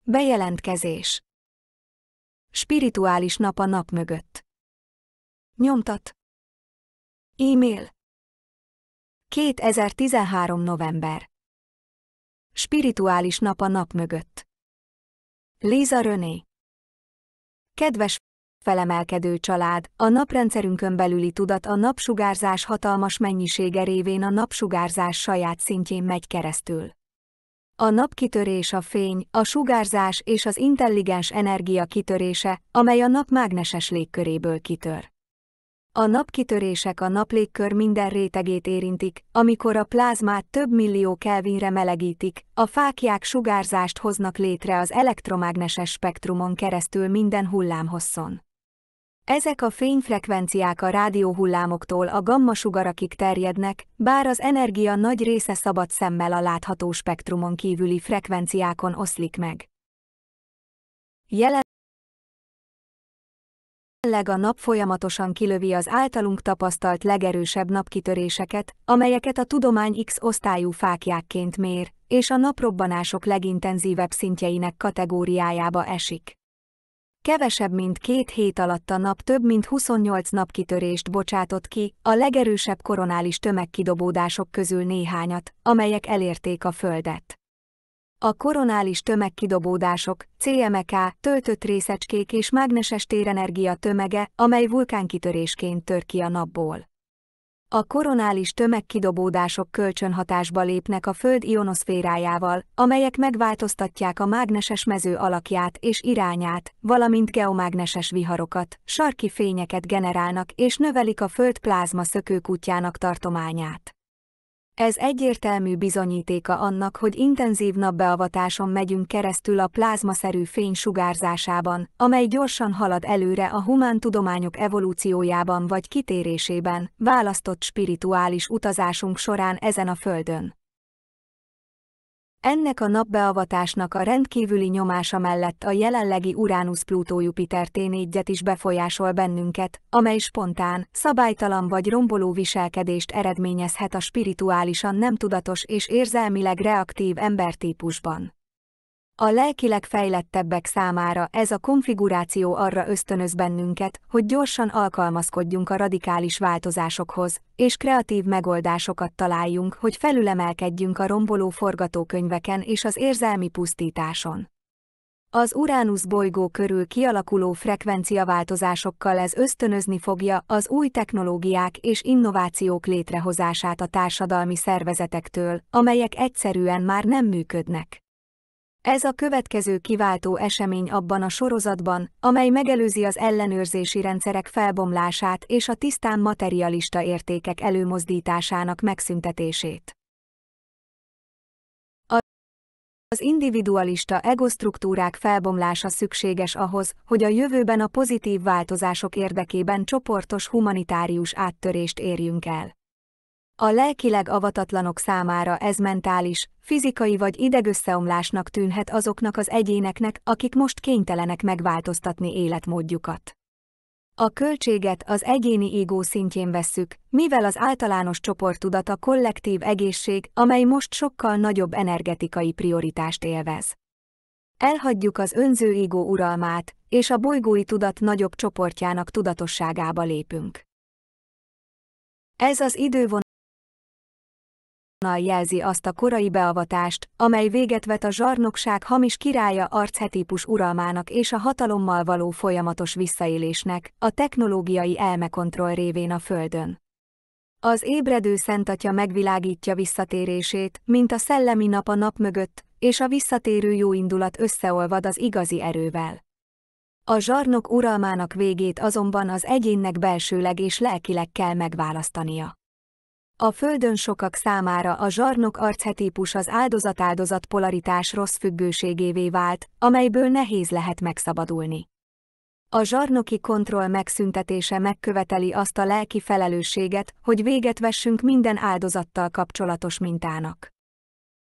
Bejelentkezés. Sprituális nap a nap mögött. Nyomtat. E-mail. 2013. november. Sprituális nap a nap mögött. Liza René. Kedves felemelkedő család, a naprendszerünkön belüli tudat a napsugárzás hatalmas mennyisége révén a napsugárzás saját szintjén megy keresztül. A napkitörés a fény, a sugárzás és az intelligens energia kitörése, amely a nap mágneses légköréből kitör. A napkitörések a naplégkör minden rétegét érintik, amikor a plázmát több millió kelvinre melegítik, a fáklyák sugárzást hoznak létre az elektromágneses spektrumon keresztül minden hullámhosszon. Ezek a fényfrekvenciák a rádióhullámoktól a gamma-sugarakig terjednek, bár az energia nagy része szabad szemmel a látható spektrumon kívüli frekvenciákon oszlik meg. Jelenleg a nap folyamatosan kilövi az általunk tapasztalt legerősebb napkitöréseket, amelyeket a tudomány X osztályú fáklyákként mér, és a naprobbanások legintenzívebb szintjeinek kategóriájába esik. Kevesebb mint 2 hét alatt a nap több mint 28 napkitörést bocsátott ki, a legerősebb koronális tömegkidobódások közül néhányat, amelyek elérték a Földet. A koronális tömegkidobódások, CME-k, töltött részecskék és mágneses térenergia tömege, amely vulkánkitörésként tör ki a napból. A koronális tömegkidobódások kölcsönhatásba lépnek a Föld ionoszférájával, amelyek megváltoztatják a mágneses mező alakját és irányát, valamint geomágneses viharokat, sarki fényeket generálnak és növelik a Föld plázma szökőkutyának tartományát. Ez egyértelmű bizonyítéka annak, hogy intenzív napbeavatáson megyünk keresztül a plázmaszerű fény sugárzásában, amely gyorsan halad előre a humántudományok evolúciójában vagy kitérésében, választott spirituális utazásunk során ezen a Földön. Ennek a napbeavatásnak a rendkívüli nyomása mellett a jelenlegi Uránusz-Plutó-Jupiter T4-et is befolyásol bennünket, amely spontán, szabálytalan vagy romboló viselkedést eredményezhet a spirituálisan nem tudatos és érzelmileg reaktív embertípusban. A lelkileg fejlettebbek számára ez a konfiguráció arra ösztönöz bennünket, hogy gyorsan alkalmazkodjunk a radikális változásokhoz, és kreatív megoldásokat találjunk, hogy felülemelkedjünk a romboló forgatókönyveken és az érzelmi pusztításon. Az Uránusz bolygó körül kialakuló frekvenciaváltozásokkal ez ösztönözni fogja az új technológiák és innovációk létrehozását a társadalmi szervezetektől, amelyek egyszerűen már nem működnek. Ez a következő kiváltó esemény abban a sorozatban, amely megelőzi az ellenőrzési rendszerek felbomlását és a tisztán materialista értékek előmozdításának megszüntetését. Az individualista egosztruktúrák felbomlása szükséges ahhoz, hogy a jövőben a pozitív változások érdekében csoportos humanitárius áttörést érjünk el. A lelkileg avatatlanok számára ez mentális, fizikai vagy idegösszeomlásnak tűnhet azoknak az egyéneknek, akik most kénytelenek megváltoztatni életmódjukat. A költséget az egyéni égó szintjén vesszük, mivel az általános csoporttudat a kollektív egészség, amely most sokkal nagyobb energetikai prioritást élvez. Elhagyjuk az önző égó uralmát, és a bolygói tudat nagyobb csoportjának tudatosságába lépünk. Ez az idővonal jelzi azt a korai beavatást, amely véget vet a zsarnokság hamis királya archetípus uralmának és a hatalommal való folyamatos visszaélésnek, a technológiai elmekontroll révén a Földön. Az ébredő Szentatya megvilágítja visszatérését, mint a szellemi nap a nap mögött, és a visszatérő jóindulat összeolvad az igazi erővel. A zsarnok uralmának végét azonban az egyénnek belsőleg és lelkileg kell megválasztania. A Földön sokak számára a zsarnok archetípus az áldozat-áldozat polaritás rossz függőségévé vált, amelyből nehéz lehet megszabadulni. A zsarnoki kontroll megszüntetése megköveteli azt a lelki felelősséget, hogy véget vessünk minden áldozattal kapcsolatos mintának.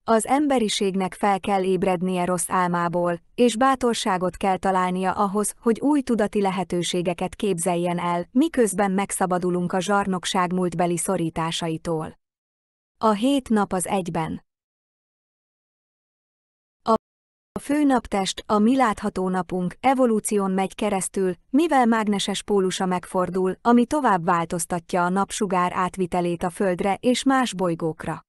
Az emberiségnek fel kell ébrednie rossz álmából, és bátorságot kell találnia ahhoz, hogy új tudati lehetőségeket képzeljen el, miközben megszabadulunk a zsarnokság múltbeli szorításaitól. A 7 nap az egyben. A fő naptest, a mi látható napunk, evolúción megy keresztül, mivel mágneses pólusa megfordul, ami tovább változtatja a napsugár átvitelét a Földre és más bolygókra.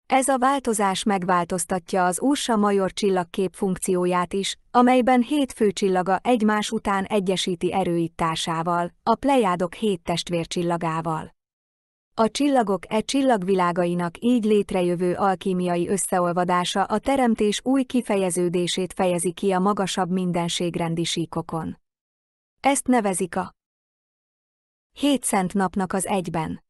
Ez a változás megváltoztatja az Ursa Major csillagkép funkcióját is, amelyben 7 főcsillaga egymás után egyesíti erőit társával, a Plejádok 7 testvércsillagával. A csillagok csillagvilágainak így létrejövő alkímiai összeolvadása a teremtés új kifejeződését fejezi ki a magasabb mindenségrendi síkokon. Ezt nevezik a 7 szent napnak az egyben.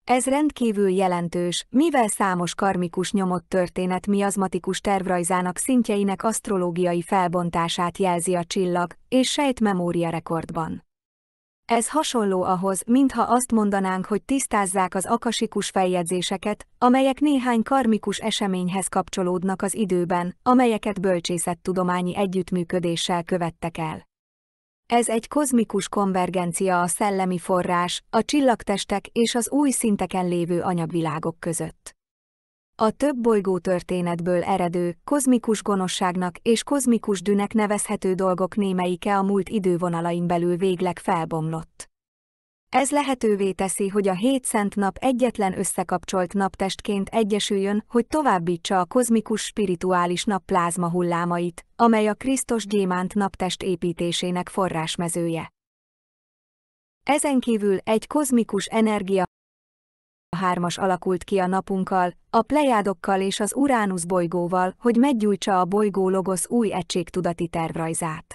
Ez rendkívül jelentős, mivel számos karmikus nyomott történet miazmatikus tervrajzának szintjeinek asztrológiai felbontását jelzi a csillag és sejtmemória rekordban. Ez hasonló ahhoz, mintha azt mondanánk, hogy tisztázzák az akasikus feljegyzéseket, amelyek néhány karmikus eseményhez kapcsolódnak az időben, amelyeket bölcsészettudományi együttműködéssel követtek el. Ez egy kozmikus konvergencia a szellemi forrás, a csillagtestek és az új szinteken lévő anyagvilágok között. A több bolygó történetből eredő, kozmikus gonoszságnak és kozmikus dűnek nevezhető dolgok némelyike a múlt idővonalain belül végleg felbomlott. Ez lehetővé teszi, hogy a 7 szent nap egyetlen összekapcsolt naptestként egyesüljön, hogy továbbítsa a kozmikus spirituális nap plázma hullámait, amely a Krisztus gyémánt naptest építésének forrásmezője. Ezen kívül egy kozmikus energia hármas alakult ki a napunkkal, a Plejádokkal és az Uránusz bolygóval, hogy meggyújtsa a bolygó logosz új egységtudati tervrajzát.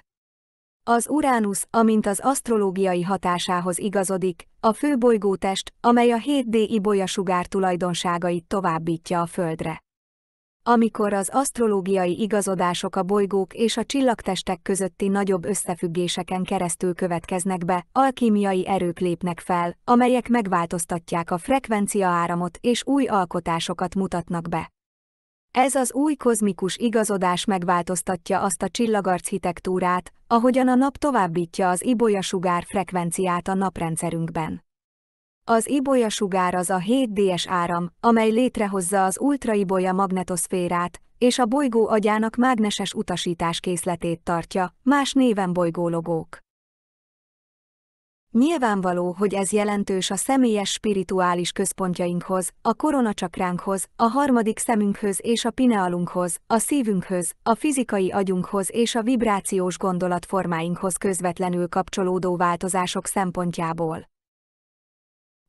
Az Uránusz, amint az asztrológiai hatásához igazodik, a fő bolygótest, amely a 7D ibolya-sugár tulajdonságait továbbítja a Földre. Amikor az asztrológiai igazodások a bolygók és a csillagtestek közötti nagyobb összefüggéseken keresztül következnek be, alkímiai erők lépnek fel, amelyek megváltoztatják a frekvenciaáramot és új alkotásokat mutatnak be. Ez az új kozmikus igazodás megváltoztatja azt a csillagarchitektúrát, ahogyan a nap továbbítja az ibolya-sugár frekvenciát a naprendszerünkben. Az ibolya-sugár az a 7D-es áram, amely létrehozza az ultraibolya magnetoszférát, és a bolygó agyának mágneses utasításkészletét tartja, más néven bolygólogók. Nyilvánvaló, hogy ez jelentős a személyes spirituális központjainkhoz, a koronacsakránkhoz, a harmadik szemünkhöz és a pinealunkhoz, a szívünkhöz, a fizikai agyunkhoz és a vibrációs gondolatformáinkhoz közvetlenül kapcsolódó változások szempontjából.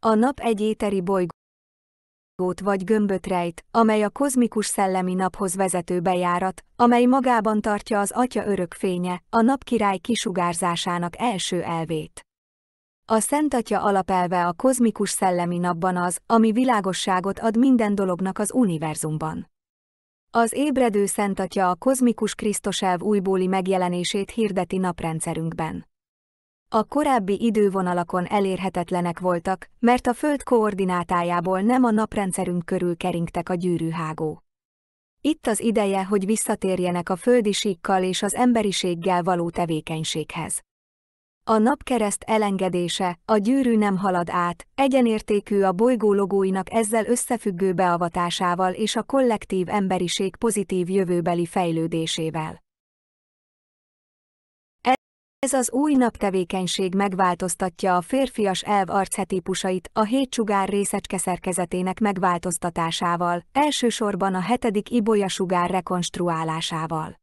A nap egy éteri bolygót vagy gömböt rejt, amely a kozmikus szellemi naphoz vezető bejárat, amely magában tartja az Atya örök fénye, a napkirály kisugárzásának első elvét. A Szentatya alapelve a kozmikus szellemi napban az, ami világosságot ad minden dolognak az univerzumban. Az ébredő Szentatya a kozmikus Krisztuselv újbóli megjelenését hirdeti naprendszerünkben. A korábbi idővonalakon elérhetetlenek voltak, mert a Föld koordinátájából nem a naprendszerünk körül keringtek a gyűrűhágó. Itt az ideje, hogy visszatérjenek a földi síkkal és az emberiséggel való tevékenységhez. A napkereszt elengedése, a gyűrű nem halad át, egyenértékű a bolygó logóinak ezzel összefüggő beavatásával és a kollektív emberiség pozitív jövőbeli fejlődésével. Ez az új naptevékenység megváltoztatja a férfias elv archetípusait a 7 sugár részecske szerkezetének megváltoztatásával, elsősorban a 7. ibolya-sugár rekonstruálásával.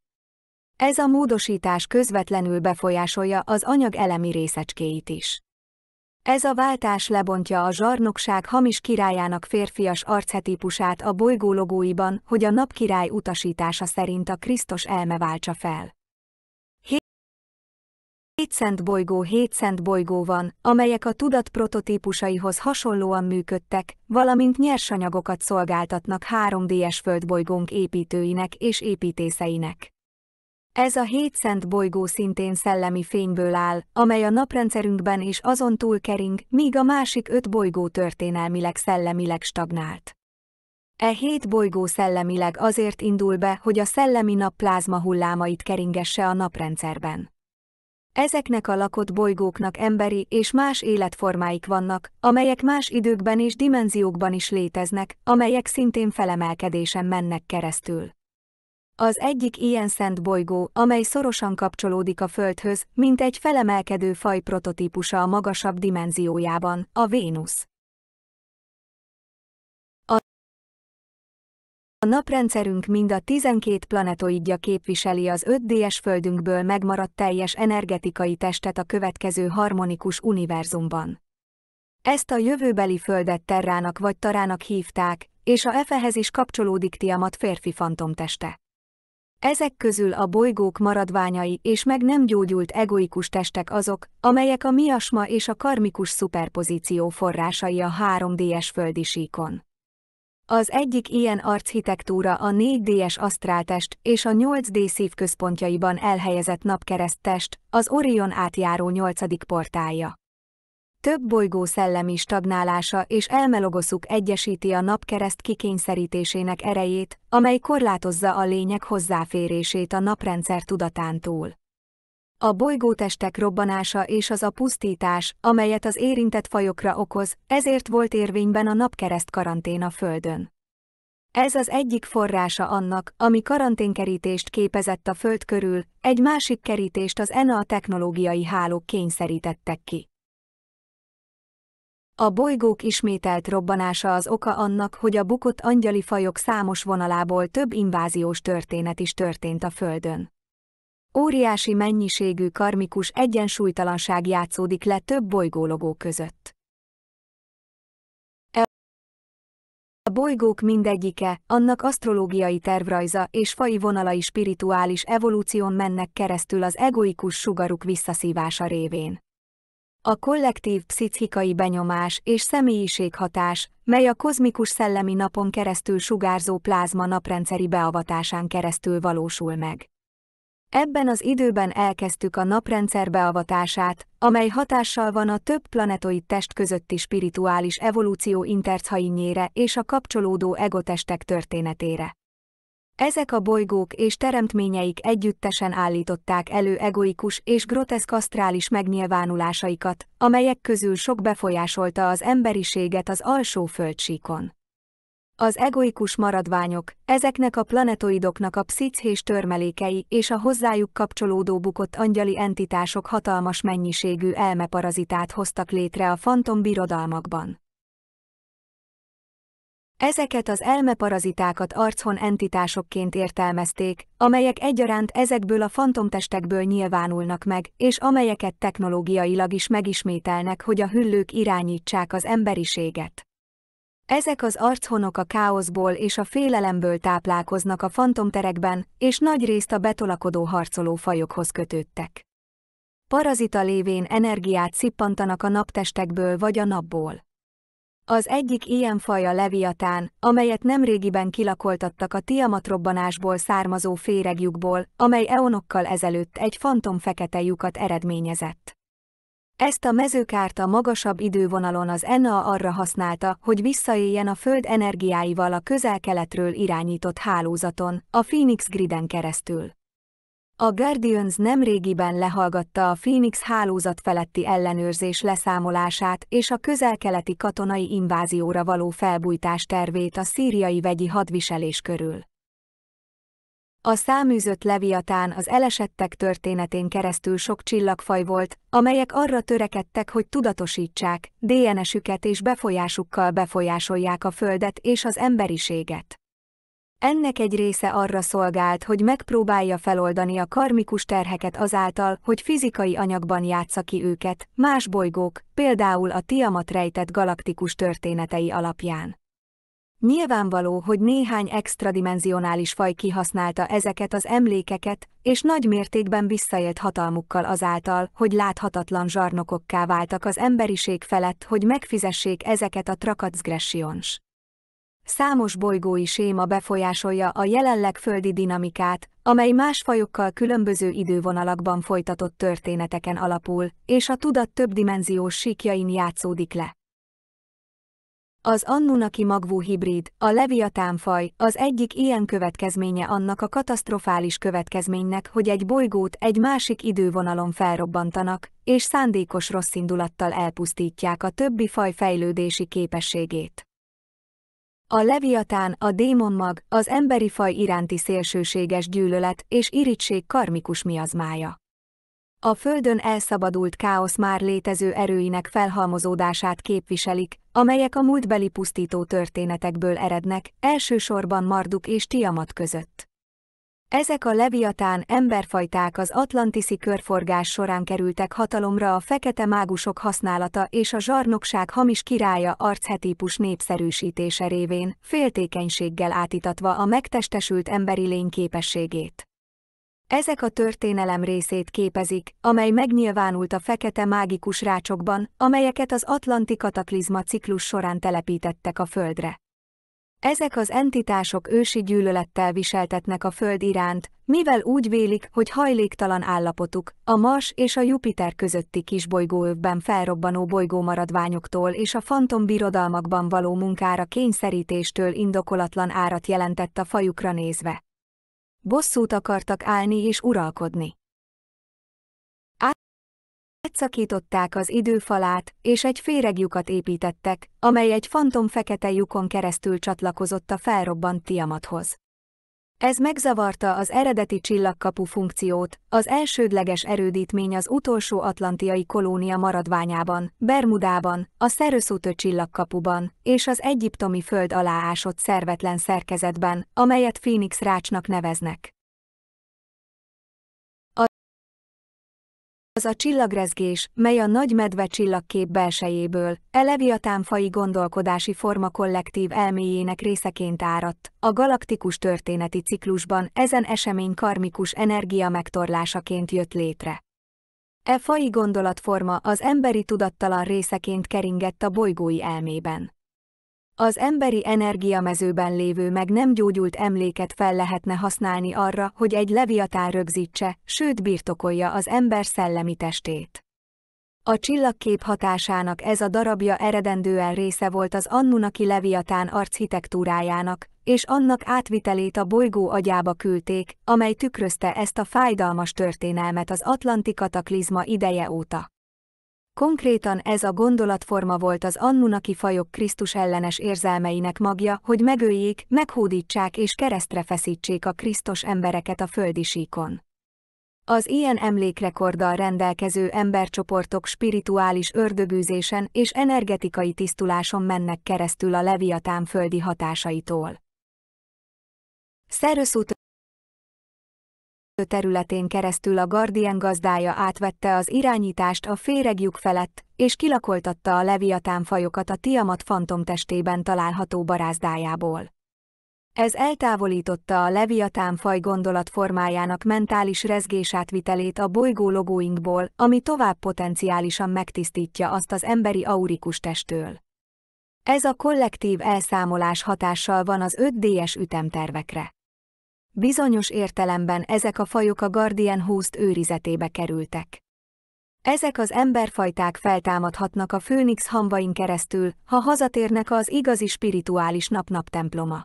Ez a módosítás közvetlenül befolyásolja az anyag elemi részecskéit is. Ez a váltás lebontja a zsarnokság hamis királyának férfias archetípusát a bolygó logóiban, hogy a napkirály utasítása szerint a Krisztus elme váltsa fel. 7 szent bolygó van, amelyek a tudat prototípusaihoz hasonlóan működtek, valamint nyersanyagokat szolgáltatnak 3D-es földbolygónk építőinek és építészeinek. Ez a 7 szent bolygó szintén szellemi fényből áll, amely a naprendszerünkben és azon túl kering, míg a másik 5 bolygó történelmileg szellemileg stagnált. E 7 bolygó szellemileg azért indul be, hogy a szellemi nap plázma hullámait keringesse a naprendszerben. Ezeknek a lakott bolygóknak emberi és más életformáik vannak, amelyek más időkben és dimenziókban is léteznek, amelyek szintén felemelkedésen mennek keresztül. Az egyik ilyen szent bolygó, amely szorosan kapcsolódik a Földhöz, mint egy felemelkedő faj prototípusa a magasabb dimenziójában, a Vénusz. A naprendszerünk mind a 12 planetoidja képviseli az 5D-es Földünkből megmaradt teljes energetikai testet a következő harmonikus univerzumban. Ezt a jövőbeli Földet Terrának vagy Tarának hívták, és a Efehez is kapcsolódik Tiamat férfi fantomteste. Ezek közül a bolygók maradványai és meg nem gyógyult egoikus testek azok, amelyek a miasma és a karmikus szuperpozíció forrásai a 3D-es földi síkon. Az egyik ilyen architektúra a 4D-es asztráltest és a 8D szívközpontjaiban elhelyezett napkereszttest, az Orion átjáró 8. portálja. Több bolygó szellemi stagnálása és elmelogoszuk egyesíti a napkereszt kikényszerítésének erejét, amely korlátozza a lények hozzáférését a naprendszer tudatántól. A bolygótestek robbanása és az a pusztítás, amelyet az érintett fajokra okoz, ezért volt érvényben a napkereszt karantén a Földön. Ez az egyik forrása annak, ami karanténkerítést képezett a Föld körül, egy másik kerítést az ENA technológiai hálók kényszerítettek ki. A bolygók ismételt robbanása az oka annak, hogy a bukott angyali fajok számos vonalából több inváziós történet is történt a Földön. Óriási mennyiségű karmikus egyensúlytalanság játszódik le több bolygólogó között. A bolygók mindegyike, annak asztrológiai tervrajza és faji vonalai spirituális evolúción mennek keresztül az egoikus sugaruk visszaszívása révén. A kollektív pszichikai benyomás és személyiséghatás, mely a kozmikus szellemi napon keresztül sugárzó plázma naprendszeri beavatásán keresztül valósul meg. Ebben az időben elkezdtük a naprendszer beavatását, amely hatással van a több planetoid test közötti spirituális evolúció interchainjére és a kapcsolódó egotestek történetére. Ezek a bolygók és teremtményeik együttesen állították elő egoikus és groteszk asztrális megnyilvánulásaikat, amelyek közül sok befolyásolta az emberiséget az alsó földsíkon. Az egoikus maradványok, ezeknek a planetoidoknak a pszichés törmelékei és a hozzájuk kapcsolódó bukott angyali entitások hatalmas mennyiségű elmeparazitát hoztak létre a fantom birodalmakban. Ezeket az elmeparazitákat archon entitásokként értelmezték, amelyek egyaránt ezekből a fantomtestekből nyilvánulnak meg, és amelyeket technológiailag is megismételnek, hogy a hüllők irányítsák az emberiséget. Ezek az archonok a káoszból és a félelemből táplálkoznak a fantomterekben, és nagyrészt a betolakodó harcoló fajokhoz kötődtek. Parazita lévén energiát szippantanak a naptestekből vagy a napból. Az egyik ilyen faj a leviatán, amelyet nemrégiben kilakoltattak a Tiamat-robbanásból származó féregjukból, amely eonokkal ezelőtt egy fantom fekete lyukat eredményezett. Ezt a mezőkárt a magasabb idővonalon az ENA arra használta, hogy visszaéljen a Föld energiáival a közel-keletről irányított hálózaton, a Phoenix griden keresztül. A Guardians nemrégiben lehallgatta a Phoenix hálózat feletti ellenőrzés leszámolását és a közel-keleti katonai invázióra való felbujtás tervét a szíriai vegyi hadviselés körül. A száműzött leviatán az elesettek történetén keresztül sok csillagfaj volt, amelyek arra törekedtek, hogy tudatosítsák, DNS-üket és befolyásukkal befolyásolják a Földet és az emberiséget. Ennek egy része arra szolgált, hogy megpróbálja feloldani a karmikus terheket azáltal, hogy fizikai anyagban játsza ki őket, más bolygók, például a Tiamat rejtett galaktikus történetei alapján. Nyilvánvaló, hogy néhány extradimenzionális faj kihasználta ezeket az emlékeket, és nagy mértékben visszaélt hatalmukkal azáltal, hogy láthatatlan zsarnokokká váltak az emberiség felett, hogy megfizessék ezeket a transzgressziós. Számos bolygói séma befolyásolja a jelenleg földi dinamikát, amely más fajokkal különböző idővonalakban folytatott történeteken alapul, és a tudat többdimenziós síkjain játszódik le. Az Anunnaki magvú hibrid, a leviatán faj, az egyik ilyen következménye annak a katasztrofális következménynek, hogy egy bolygót egy másik idővonalon felrobbantanak, és szándékos rosszindulattal elpusztítják a többi faj fejlődési képességét. A leviatán, a démonmag, az emberi faj iránti szélsőséges gyűlölet és irigység karmikus miazmája. A Földön elszabadult káosz már létező erőinek felhalmozódását képviselik, amelyek a múltbeli pusztító történetekből erednek, elsősorban Marduk és Tiamat között. Ezek a leviatán emberfajták az atlantiszi körforgás során kerültek hatalomra a fekete mágusok használata és a zsarnokság hamis királya archetípus népszerűsítése révén, féltékenységgel átítatva a megtestesült emberi lény képességét. Ezek a történelem részét képezik, amely megnyilvánult a fekete mágikus rácsokban, amelyeket az atlanti kataklizma ciklus során telepítettek a Földre. Ezek az entitások ősi gyűlölettel viseltetnek a Föld iránt, mivel úgy vélik, hogy hajléktalan állapotuk, a Mars és a Jupiter közötti kisbolygóövben felrobbanó bolygómaradványoktól és a fantombirodalmakban való munkára kényszerítéstől indokolatlan árat jelentett a fajukra nézve. Bosszút akartak állni és uralkodni. Átszakították az időfalát, és egy féreglyukat építettek, amely egy fantom fekete lyukon keresztül csatlakozott a felrobbant Tiamathoz. Ez megzavarta az eredeti csillagkapu funkciót, az elsődleges erődítmény az utolsó atlantiai kolónia maradványában, Bermudában, a Sarasota csillagkapuban, és az egyiptomi föld alá ásott szervetlen szerkezetben, amelyet Phoenix rácsnak neveznek. Az a csillagrezgés, mely a nagy medve csillagkép belsejéből, leviatánfaji gondolkodási forma kollektív elméjének részeként áradt, a galaktikus történeti ciklusban ezen esemény karmikus energia megtorlásaként jött létre. E faji gondolatforma az emberi tudattalan részeként keringett a bolygói elmében. Az emberi energiamezőben lévő meg nem gyógyult emléket fel lehetne használni arra, hogy egy leviatán rögzítse, sőt birtokolja az ember szellemi testét. A csillagkép hatásának ez a darabja eredendően része volt az Anunnaki leviatán architektúrájának, és annak átvitelét a bolygó agyába küldték, amely tükrözte ezt a fájdalmas történelmet az atlanti kataklizma ideje óta. Konkrétan ez a gondolatforma volt az Anunnaki fajok Krisztus ellenes érzelmeinek magja, hogy megöljék, meghódítsák és keresztre feszítsék a Krisztus embereket a földi síkon. Az ilyen emlékrekorddal rendelkező embercsoportok spirituális ördögűzésen és energetikai tisztuláson mennek keresztül a leviatán földi hatásaitól. Sarasota területén keresztül a Guardian gazdája átvette az irányítást a féreglyuk felett, és kilakoltatta a leviatán fajokat a Tiamat fantomtestében található barázdájából. Ez eltávolította a leviatán faj gondolatformájának mentális rezgésátvitelét a bolygó logóinkból, ami tovább potenciálisan megtisztítja azt az emberi aurikus testtől. Ez a kollektív elszámolás hatással van az 5D-es ütemtervekre. Bizonyos értelemben ezek a fajok a Guardian Host őrizetébe kerültek. Ezek az emberfajták feltámadhatnak a Főnix hamvain keresztül, ha hazatérnek az igazi Sprituális Nap naptemploma.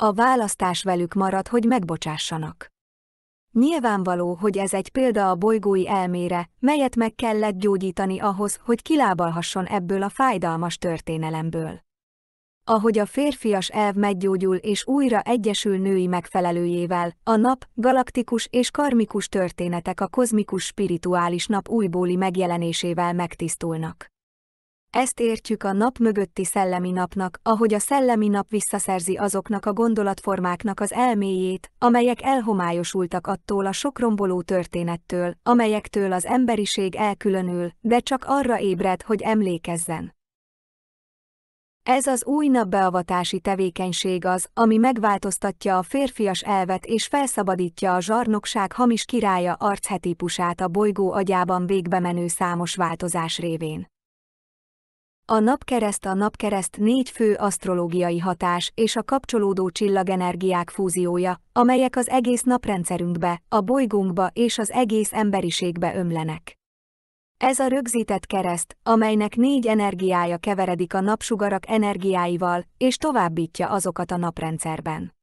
A választás velük marad, hogy megbocsássanak. Nyilvánvaló, hogy ez egy példa a bolygói elmére, melyet meg kellett gyógyítani ahhoz, hogy kilábalhasson ebből a fájdalmas történelemből. Ahogy a férfias elv meggyógyul és újra egyesül női megfelelőjével, a nap, galaktikus és karmikus történetek a kozmikus spirituális nap újbóli megjelenésével megtisztulnak. Ezt értjük a nap mögötti szellemi napnak, ahogy a szellemi nap visszaszerzi azoknak a gondolatformáknak az elméjét, amelyek elhomályosultak attól a sokromboló történettől, amelyektől az emberiség elkülönül, de csak arra ébred, hogy emlékezzen. Ez az új napbeavatási tevékenység az, ami megváltoztatja a férfias elvet és felszabadítja a zsarnokság hamis királya archetípusát a bolygó agyában végbemenő számos változás révén. A napkereszt 4 fő asztrológiai hatás és a kapcsolódó csillagenergiák fúziója, amelyek az egész naprendszerünkbe, a bolygónkba és az egész emberiségbe ömlenek. Ez a rögzített kereszt, amelynek 4 energiája keveredik a napsugarak energiáival, és továbbítja azokat a naprendszerben.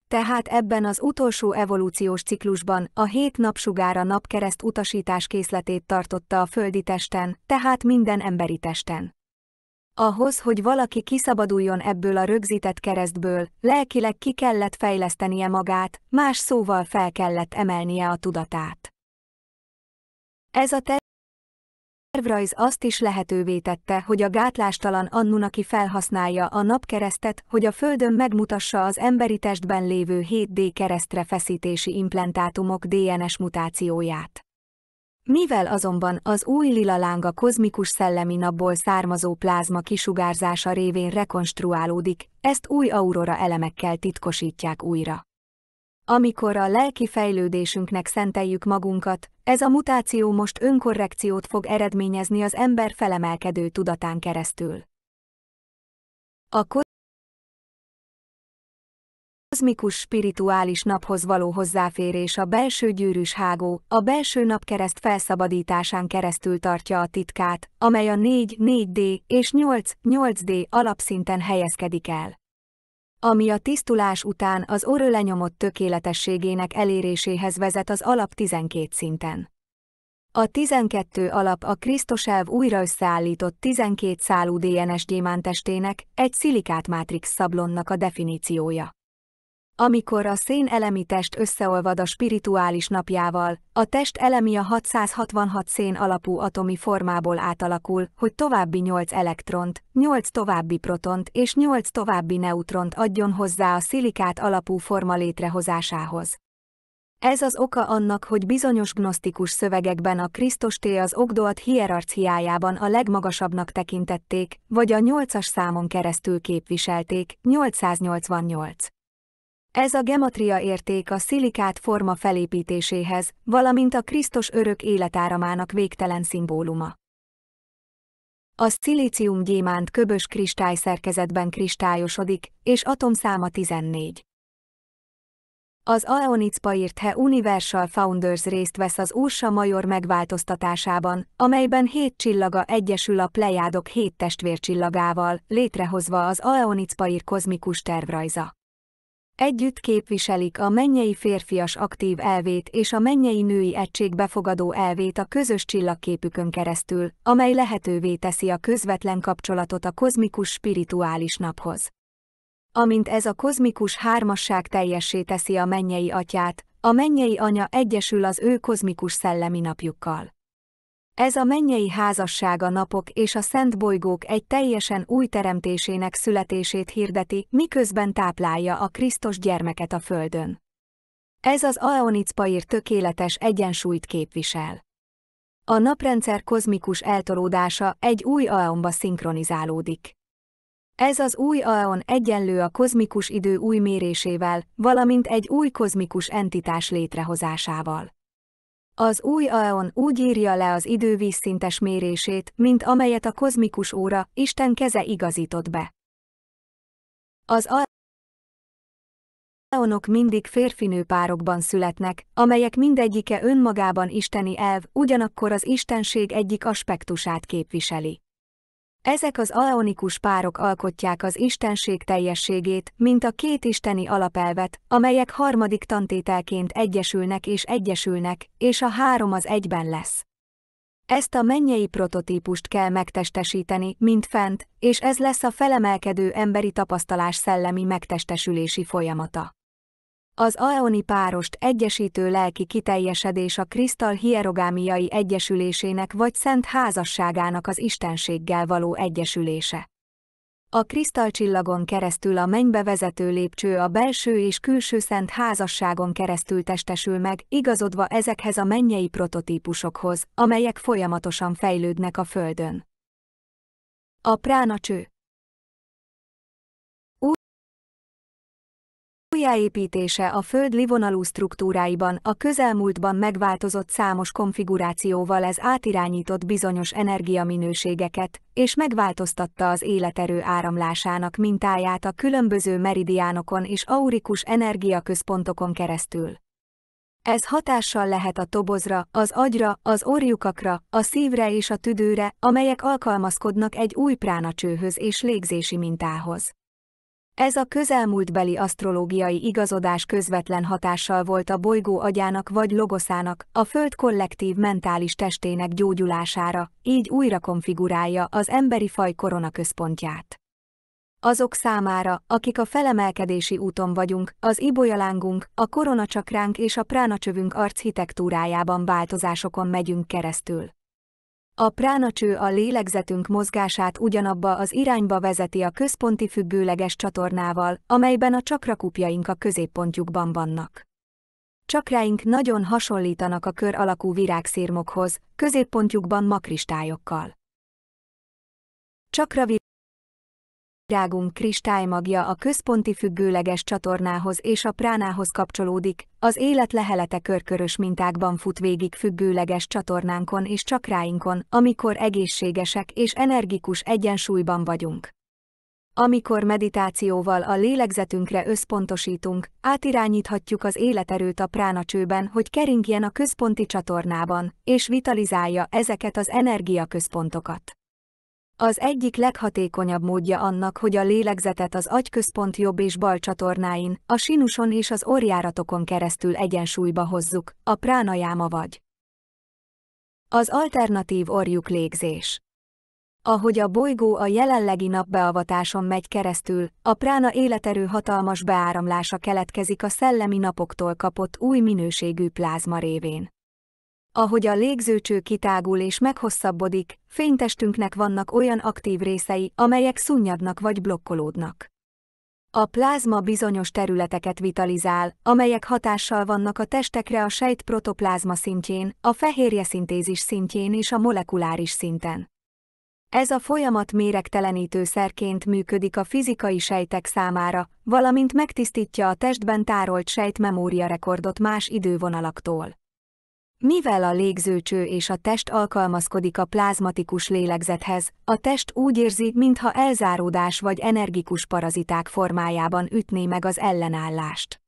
Tehát ebben az utolsó evolúciós ciklusban a 7 napsugár a napkereszt utasítás készletét tartotta a földi testen, tehát minden emberi testen. Ahhoz, hogy valaki kiszabaduljon ebből a rögzített keresztből, lelkileg ki kellett fejlesztenie magát, más szóval fel kellett emelnie a tudatát. Ez a tervrajz azt is lehetővé tette, hogy a gátlástalan Anunnaki felhasználja a napkeresztet, hogy a Földön megmutassa az emberi testben lévő 7D keresztre feszítési implantátumok DNS mutációját. Mivel azonban az új lila láng a kozmikus szellemi napból származó plázma kisugárzása révén rekonstruálódik, ezt új aurora elemekkel titkosítják újra. Amikor a lelki fejlődésünknek szenteljük magunkat, ez a mutáció most önkorrekciót fog eredményezni az ember felemelkedő tudatán keresztül. A kozmikus spirituális naphoz való hozzáférés a belső gyűrűs hágó, a belső napkereszt felszabadításán keresztül tartja a titkát, amely a 4D és 8D alapszinten helyezkedik el. Ami a tisztulás után az orr lenyomott tökéletességének eléréséhez vezet az alap 12 szinten. A 12 alap a Krisztus elv újra összeállított 12 szálú DNS gyémántestének, egy szilikátmátrix szablonnak a definíciója. Amikor a szénelemi test összeolvad a spirituális napjával, a test elemi a 666 szén alapú atomi formából átalakul, hogy további 8 elektront, 8 további protont és 8 további neutront adjon hozzá a szilikát alapú forma létrehozásához. Ez az oka annak, hogy bizonyos gnosztikus szövegekben a Krisztusté az Ogdoat hierarchiájában a legmagasabbnak tekintették, vagy a 8-as számon keresztül képviselték, 888. Ez a gematria érték a szilikát forma felépítéséhez, valamint a Krisztus örök életáramának végtelen szimbóluma. A szilícium-gyémánt köbös kristályszerkezetben kristályosodik, és atomszáma 14. Az Aeonicpairthe Universal Founders részt vesz az Ursa Major megváltoztatásában, amelyben 7 csillaga egyesül a plejádok 7 testvércsillagával, létrehozva az Aeonicpair kozmikus tervrajza. Együtt képviselik a mennyei férfias aktív elvét és a mennyei női egység befogadó elvét a közös csillagképükön keresztül, amely lehetővé teszi a közvetlen kapcsolatot a kozmikus spirituális naphoz. Amint ez a kozmikus hármasság teljessé teszi a mennyei atyát, a mennyei anya egyesül az ő kozmikus szellemi napjukkal. Ez a mennyei házasság a napok és a szent bolygók egy teljesen új teremtésének születését hirdeti, miközben táplálja a Krisztus gyermeket a Földön. Ez az Aeonicpair tökéletes egyensúlyt képvisel. A naprendszer kozmikus eltolódása egy új aeonba szinkronizálódik. Ez az új aeon egyenlő a kozmikus idő új mérésével, valamint egy új kozmikus entitás létrehozásával. Az új aeon úgy írja le az idő vízszintes mérését, mint amelyet a kozmikus óra, Isten keze igazított be. Az aeonok mindig férfinő párokban születnek, amelyek mindegyike önmagában isteni elv, ugyanakkor az istenség egyik aspektusát képviseli. Ezek az aeonikus párok alkotják az istenség teljességét, mint a két isteni alapelvet, amelyek harmadik tantételként egyesülnek, és a három az egyben lesz. Ezt a mennyei prototípust kell megtestesíteni, mint fent, és ez lesz a felemelkedő emberi tapasztalás szellemi megtestesülési folyamata. Az aeoni párost egyesítő lelki kiteljesedés a krisztall hierogámiai egyesülésének vagy szent házasságának az istenséggel való egyesülése. A krisztallcsillagon keresztül a mennybe vezető lépcső a belső és külső szent házasságon keresztül testesül meg, igazodva ezekhez a mennyei prototípusokhoz, amelyek folyamatosan fejlődnek a Földön. A prána cső. Újjáépítése a Föld livonalú struktúráiban a közelmúltban megváltozott számos konfigurációval ez átirányított bizonyos energiaminőségeket, és megváltoztatta az életerő áramlásának mintáját a különböző meridiánokon és aurikus energiaközpontokon keresztül. Ez hatással lehet a tobozra, az agyra, az orrlyukakra, a szívre és a tüdőre, amelyek alkalmazkodnak egy új pránacsőhöz és légzési mintához. Ez a közelmúltbeli asztrológiai igazodás közvetlen hatással volt a bolygó agyának vagy logoszának, a Föld kollektív mentális testének gyógyulására, így újra konfigurálja az emberi faj koronaközpontját. Azok számára, akik a felemelkedési úton vagyunk, az ibolyalángunk, a koronacsakránk és a pránacsövünk architektúrájában változásokon megyünk keresztül. A pránacső a lélegzetünk mozgását ugyanabba az irányba vezeti a központi függőleges csatornával, amelyben a csakrakupjaink a középpontjukban vannak. Csakráink nagyon hasonlítanak a kör alakú virágszirmokhoz, középpontjukban makristályokkal. Virágunk kristálymagja a központi függőleges csatornához és a pránához kapcsolódik, az élet lehelete körkörös mintákban fut végig függőleges csatornánkon és csakráinkon, amikor egészségesek és energikus egyensúlyban vagyunk. Amikor meditációval a lélegzetünkre összpontosítunk, átirányíthatjuk az életerőt a pránacsőben, hogy keringjen a központi csatornában, és vitalizálja ezeket az energiaközpontokat. Az egyik leghatékonyabb módja annak, hogy a lélegzetet az agyközpont jobb és bal csatornáin, a sinuson és az orrjáratokon keresztül egyensúlyba hozzuk, a pránajáma vagy az alternatív orrjuk légzés. Ahogy a bolygó a jelenlegi napbeavatáson megy keresztül, a prána életerő hatalmas beáramlása keletkezik a szellemi napoktól kapott új minőségű plázma révén. Ahogy a légzőcső kitágul és meghosszabbodik, fénytestünknek vannak olyan aktív részei, amelyek szunnyadnak vagy blokkolódnak. A plázma bizonyos területeket vitalizál, amelyek hatással vannak a testekre a sejt-protoplázma szintjén, a fehérjeszintézis szintjén és a molekuláris szinten. Ez a folyamat méregtelenítő szerként működik a fizikai sejtek számára, valamint megtisztítja a testben tárolt sejtmemóriarekordot más idővonalaktól. Mivel a légzőcső és a test alkalmazkodik a plázmatikus lélegzethez, a test úgy érzi, mintha elzáródás vagy energikus paraziták formájában ütné meg az ellenállást.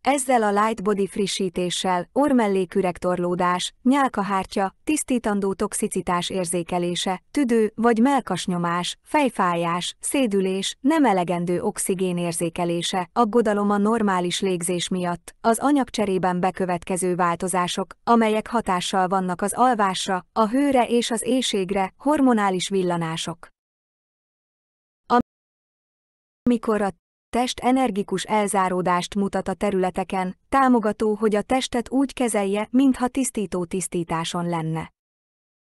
Ezzel a light body frissítéssel, orrmelléküregtorlódás, nyálkahártya, tisztítandó toxicitás érzékelése, tüdő vagy mellkasnyomás, fejfájás, szédülés, nem elegendő oxigén érzékelése, aggodalom a normális légzés miatt, az anyagcserében bekövetkező változások, amelyek hatással vannak az alvásra, a hőre és az éhségre, hormonális villanások. Amikor a test energikus elzáródást mutat a területeken, támogató, hogy a testet úgy kezelje, mintha tisztító tisztításon lenne.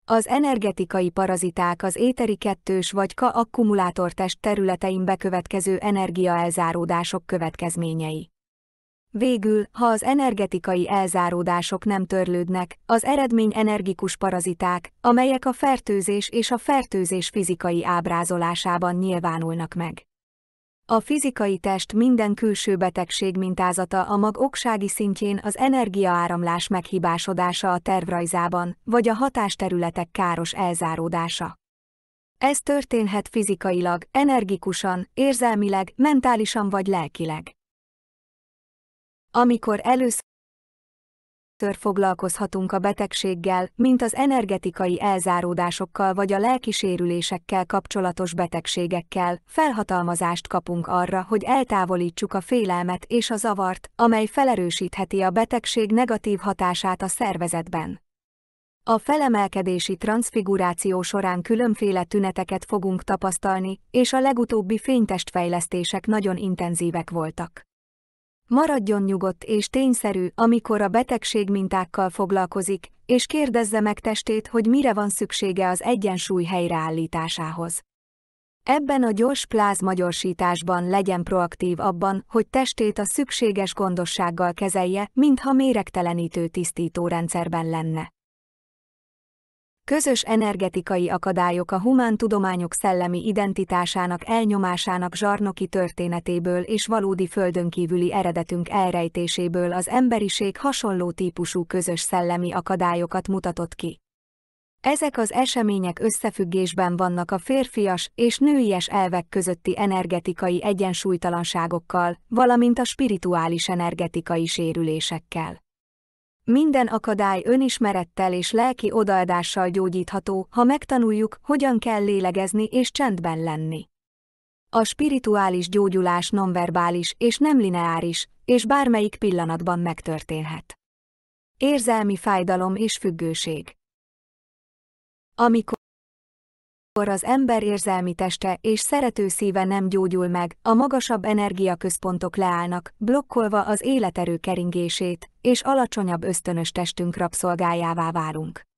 Az energetikai paraziták az éteri kettős vagy Ka akkumulátortest területein bekövetkező energiaelzáródások következményei. Végül, ha az energetikai elzáródások nem törlődnek, az eredmény energikus paraziták, amelyek a fertőzés és a fertőzés fizikai ábrázolásában nyilvánulnak meg. A fizikai test minden külső betegség mintázata a mag oksági szintjén az energiaáramlás meghibásodása a tervrajzában, vagy a hatásterületek káros elzáródása. Ez történhet fizikailag, energikusan, érzelmileg, mentálisan vagy lelkileg. Amikor először foglalkozhatunk a betegséggel, mint az energetikai elzáródásokkal vagy a lelki sérülésekkel kapcsolatos betegségekkel, felhatalmazást kapunk arra, hogy eltávolítsuk a félelmet és a zavart, amely felerősítheti a betegség negatív hatását a szervezetben. A felemelkedési transzfiguráció során különféle tüneteket fogunk tapasztalni, és a legutóbbi fénytestfejlesztések nagyon intenzívek voltak. Maradjon nyugodt és tényszerű, amikor a betegség mintákkal foglalkozik, és kérdezze meg testét, hogy mire van szüksége az egyensúly helyreállításához. Ebben a gyors plázmagyorsításban legyen proaktív abban, hogy testét a szükséges gondossággal kezelje, mintha méregtelenítő tisztító rendszerben lenne. Közös energetikai akadályok a humántudományok szellemi identitásának elnyomásának zsarnoki történetéből és valódi földönkívüli eredetünk elrejtéséből az emberiség hasonló típusú közös szellemi akadályokat mutatott ki. Ezek az események összefüggésben vannak a férfias és nőies elvek közötti energetikai egyensúlytalanságokkal, valamint a spirituális energetikai sérülésekkel. Minden akadály önismerettel és lelki odaadással gyógyítható, ha megtanuljuk, hogyan kell lélegezni és csendben lenni. A spirituális gyógyulás nonverbális és nem lineáris, és bármelyik pillanatban megtörténhet. Érzelmi fájdalom és függőség. Amikor az ember érzelmi teste és szerető szíve nem gyógyul meg, a magasabb energiaközpontok leállnak, blokkolva az életerő keringését, és alacsonyabb ösztönös testünk rabszolgájává válunk.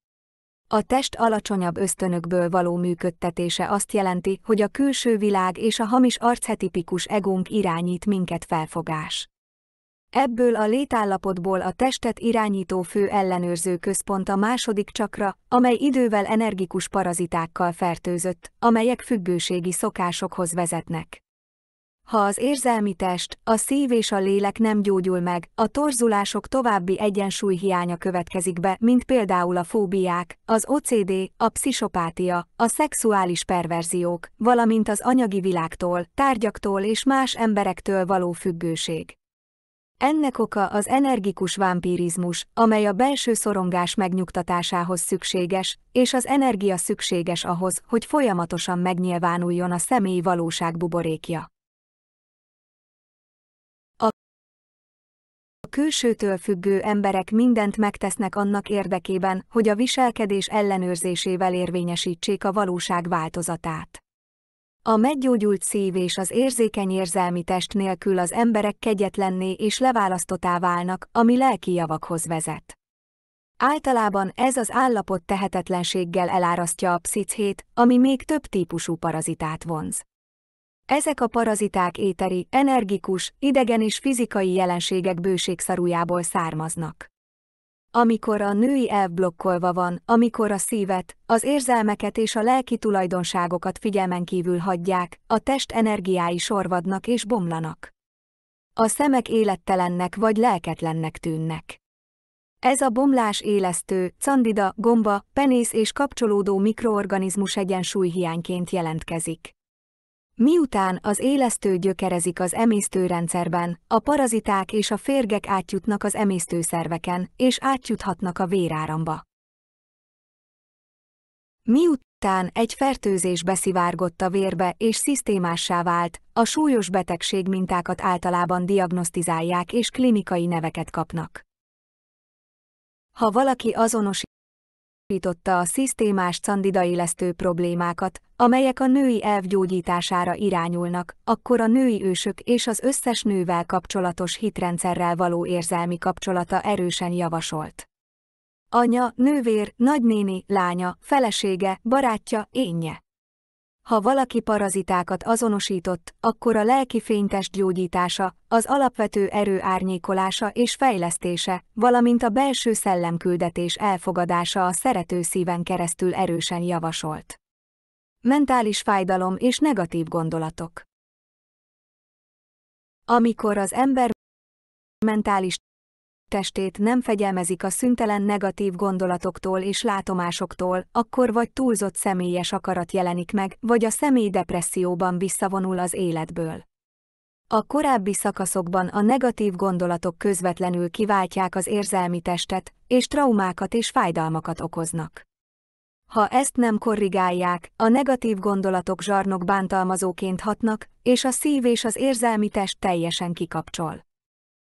A test alacsonyabb ösztönökből való működtetése azt jelenti, hogy a külső világ és a hamis archetipikus egónk irányít minket felfogás. Ebből a létállapotból a testet irányító fő ellenőrző központ a második csakra, amely idővel energikus parazitákkal fertőzött, amelyek függőségi szokásokhoz vezetnek. Ha az érzelmi test, a szív és a lélek nem gyógyul meg, a torzulások további egyensúlyhiánya következik be, mint például a fóbiák, az OCD, a pszichopátia, a szexuális perverziók, valamint az anyagi világtól, tárgyaktól és más emberektől való függőség. Ennek oka az energikus vámpirizmus, amely a belső szorongás megnyugtatásához szükséges, és az energia szükséges ahhoz, hogy folyamatosan megnyilvánuljon a személy valóság buborékja. A külsőtől függő emberek mindent megtesznek annak érdekében, hogy a viselkedés ellenőrzésével érvényesítsék a valóság változatát. A meggyógyult szív és az érzékeny érzelmi test nélkül az emberek kegyetlenné és leválasztottá válnak, ami lelki javakhoz vezet. Általában ez az állapot tehetetlenséggel elárasztja a pszichét, ami még több típusú parazitát vonz. Ezek a paraziták éteri, energikus, idegen és fizikai jelenségek bőségszarujából származnak. Amikor a női elv blokkolva van, amikor a szívet, az érzelmeket és a lelki tulajdonságokat figyelmen kívül hagyják, a test energiái sorvadnak és bomlanak. A szemek élettelennek vagy lelketlennek tűnnek. Ez a bomlás élesztő, candida, gomba, penész és kapcsolódó mikroorganizmus egyensúlyhiányként jelentkezik. Miután az élesztő gyökerezik az emésztőrendszerben, a paraziták és a férgek átjutnak az emésztőszerveken, és átjuthatnak a véráramba. Miután egy fertőzés beszivárgott a vérbe és szisztémássá vált, a súlyos betegségmintákat általában diagnosztizálják és klinikai neveket kapnak. Ha valaki azonosította a szisztémás candidaélesztő problémákat, amelyek a női elv gyógyítására irányulnak, akkor a női ősök és az összes nővel kapcsolatos hitrendszerrel való érzelmi kapcsolata erősen javasolt. Anya, nővér, nagynéni, lánya, felesége, barátja, énje. Ha valaki parazitákat azonosított, akkor a lelki fénytest gyógyítása, az alapvető erő árnyékolása és fejlesztése, valamint a belső szellemküldetés elfogadása a szerető szíven keresztül erősen javasolt. Mentális fájdalom és negatív gondolatok. Amikor az ember mentális testét nem fegyelmezik a szüntelen negatív gondolatoktól és látomásoktól, akkor vagy túlzott személyes akarat jelenik meg, vagy a személy depresszióban visszavonul az életből. A korábbi szakaszokban a negatív gondolatok közvetlenül kiváltják az érzelmi testet, és traumákat és fájdalmakat okoznak. Ha ezt nem korrigálják, a negatív gondolatok zsarnok bántalmazóként hatnak, és a szív és az érzelmi test teljesen kikapcsol.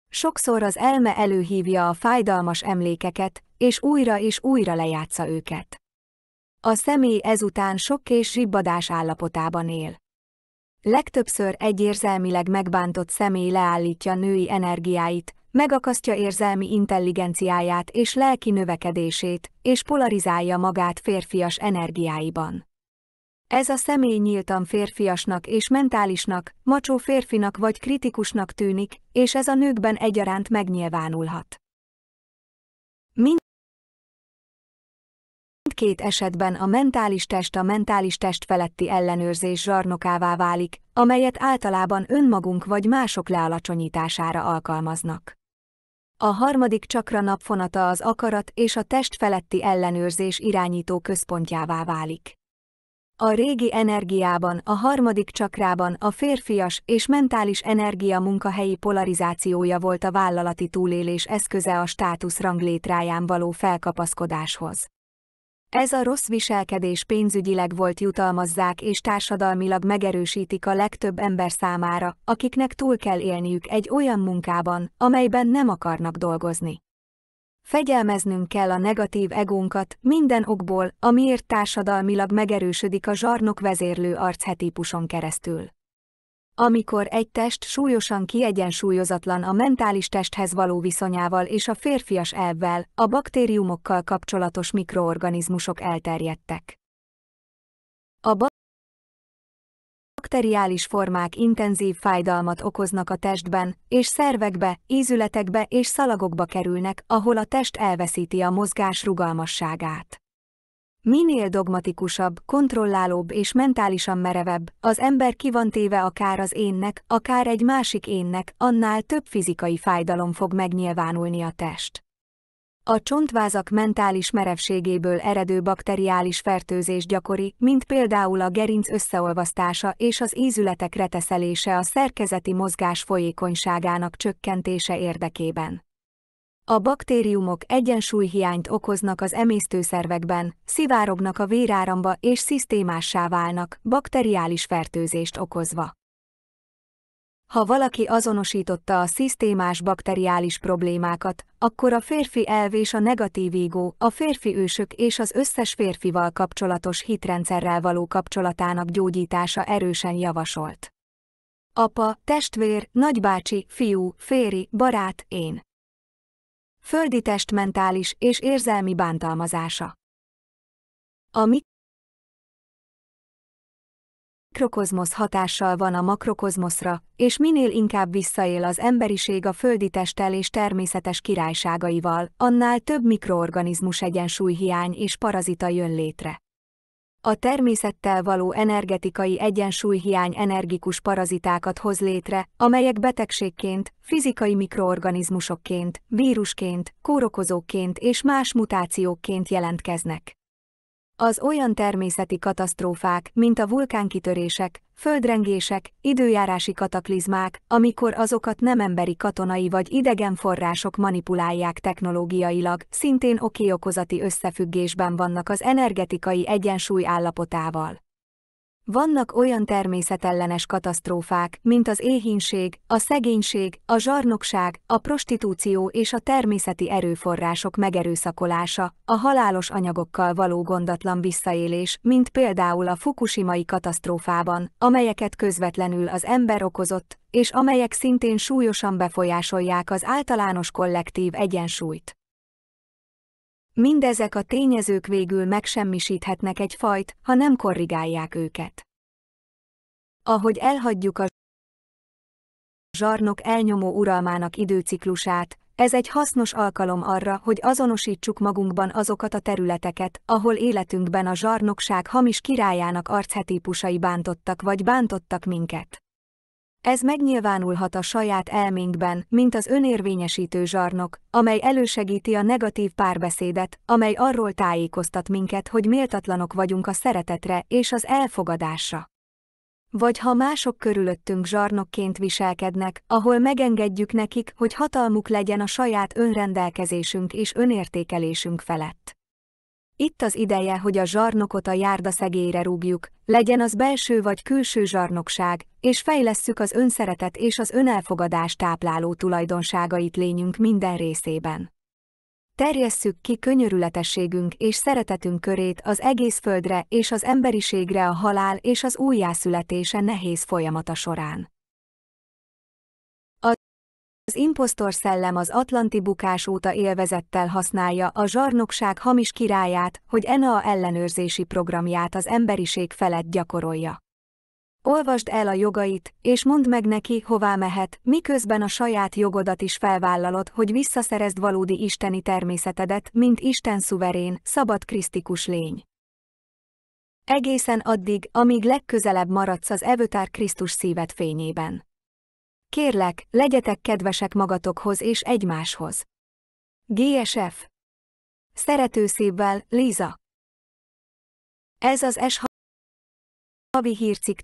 Sokszor az elme előhívja a fájdalmas emlékeket, és újra lejátsza őket. A személy ezután sokk és zsibbadás állapotában él. Legtöbbször egy érzelmileg megbántott személy leállítja női energiáit, megakasztja érzelmi intelligenciáját és lelki növekedését, és polarizálja magát férfias energiáiban. Ez a személy nyíltan férfiasnak és mentálisnak, macsó férfinak vagy kritikusnak tűnik, és ez a nőkben egyaránt megnyilvánulhat. Mindkét esetben a mentális test feletti ellenőrzés zsarnokává válik, amelyet általában önmagunk vagy mások lealacsonyítására alkalmaznak. A harmadik csakra napfonata az akarat és a test feletti ellenőrzés irányító központjává válik. A régi energiában, a harmadik csakrában a férfias és mentális energia munkahelyi polarizációja volt a vállalati túlélés eszköze a státusz ranglétráján való felkapaszkodáshoz. Ez a rossz viselkedés pénzügyileg volt jutalmazzák és társadalmilag megerősítik a legtöbb ember számára, akiknek túl kell élniük egy olyan munkában, amelyben nem akarnak dolgozni. Fegyelmeznünk kell a negatív egónkat minden okból, amiért társadalmilag megerősödik a zsarnok vezérlő archetípuson keresztül. Amikor egy test súlyosan kiegyensúlyozatlan a mentális testhez való viszonyával és a férfias elvvel, a baktériumokkal kapcsolatos mikroorganizmusok elterjedtek. A bakteriális formák intenzív fájdalmat okoznak a testben, és szervekbe, ízületekbe és szalagokba kerülnek, ahol a test elveszíti a mozgás rugalmasságát. Minél dogmatikusabb, kontrollálóbb és mentálisan merevebb, az ember ki van téve akár az énnek, akár egy másik énnek, annál több fizikai fájdalom fog megnyilvánulni a test. A csontvázak mentális merevségéből eredő bakteriális fertőzés gyakori, mint például a gerinc összeolvasztása és az ízületek reteszelése a szerkezeti mozgás folyékonyságának csökkentése érdekében. A baktériumok egyensúlyhiányt okoznak az emésztőszervekben, szivárognak a véráramba és szisztémássá válnak, bakteriális fertőzést okozva. Ha valaki azonosította a szisztémás bakteriális problémákat, akkor a férfi elv és a negatív égó, a férfi ősök és az összes férfival kapcsolatos hitrendszerrel való kapcsolatának gyógyítása erősen javasolt. Apa, testvér, nagybácsi, fiú, férj, barát, én. Földi test mentális és érzelmi bántalmazása. A mikrokozmosz hatással van a makrokozmoszra, és minél inkább visszaél az emberiség a földi testtel és természetes királyságaival, annál több mikroorganizmus egyensúlyhiány és parazita jön létre. A természettel való energetikai egyensúlyhiány energikus parazitákat hoz létre, amelyek betegségként, fizikai mikroorganizmusokként, vírusként, kórokozóként és más mutációkként jelentkeznek. Az olyan természeti katasztrófák, mint a vulkánkitörések, földrengések, időjárási kataklizmák, amikor azokat nem emberi katonai vagy idegen források manipulálják technológiailag, szintén oki-okozati összefüggésben vannak az energetikai egyensúly állapotával. Vannak olyan természetellenes katasztrófák, mint az éhínség, a szegénység, a zsarnokság, a prostitúció és a természeti erőforrások megerőszakolása, a halálos anyagokkal való gondatlan visszaélés, mint például a fukushimai katasztrófában, amelyeket közvetlenül az ember okozott, és amelyek szintén súlyosan befolyásolják az általános kollektív egyensúlyt. Mindezek a tényezők végül megsemmisíthetnek egy fajt, ha nem korrigálják őket. Ahogy elhagyjuk a zsarnok elnyomó uralmának időciklusát, ez egy hasznos alkalom arra, hogy azonosítsuk magunkban azokat a területeket, ahol életünkben a zsarnokság hamis királyának archetípusai bántottak vagy bántottak minket. Ez megnyilvánulhat a saját elménkben, mint az önérvényesítő zsarnok, amely elősegíti a negatív párbeszédet, amely arról tájékoztat minket, hogy méltatlanok vagyunk a szeretetre és az elfogadásra. Vagy ha mások körülöttünk zsarnokként viselkednek, ahol megengedjük nekik, hogy hatalmuk legyen a saját önrendelkezésünk és önértékelésünk felett. Itt az ideje, hogy a zsarnokot a járda szegélyre rúgjuk, legyen az belső vagy külső zsarnokság, és fejlesszük az önszeretet és az önelfogadás tápláló tulajdonságait lényünk minden részében. Terjesszük ki könyörületességünk és szeretetünk körét az egész földre és az emberiségre a halál és az újjászületése nehéz folyamata során. Az imposztor szellem az atlanti bukás óta élvezettel használja a zsarnokság hamis királyát, hogy ENA ellenőrzési programját az emberiség felett gyakorolja. Olvasd el a jogait, és mondd meg neki, hová mehet, miközben a saját jogodat is felvállalod, hogy visszaszerezd valódi isteni természetedet, mint Isten szuverén, szabad krisztikus lény. Egészen addig, amíg legközelebb maradsz az Evötár Krisztus szíved fényében. Kérlek, legyetek kedvesek magatokhoz és egymáshoz. GSF. Szeretőszívvel, Liza. Ez az havi hírcikk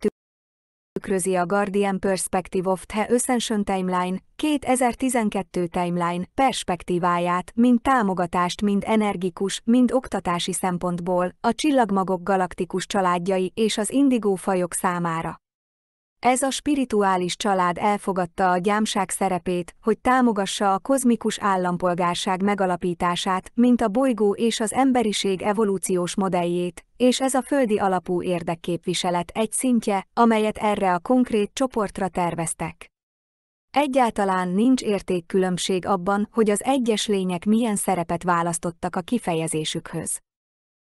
tükrözi a Guardian Perspective of the Ascension Timeline 2012 timeline perspektíváját, mind támogatást, mind energikus, mind oktatási szempontból, a csillagmagok galaktikus családjai és az indigó fajok számára. Ez a spirituális család elfogadta a gyámság szerepét, hogy támogassa a kozmikus állampolgárság megalapítását, mint a bolygó és az emberiség evolúciós modelljét, és ez a földi alapú érdekképviselet egy szintje, amelyet erre a konkrét csoportra terveztek. Egyáltalán nincs értékkülönbség abban, hogy az egyes lények milyen szerepet választottak a kifejezésükhöz.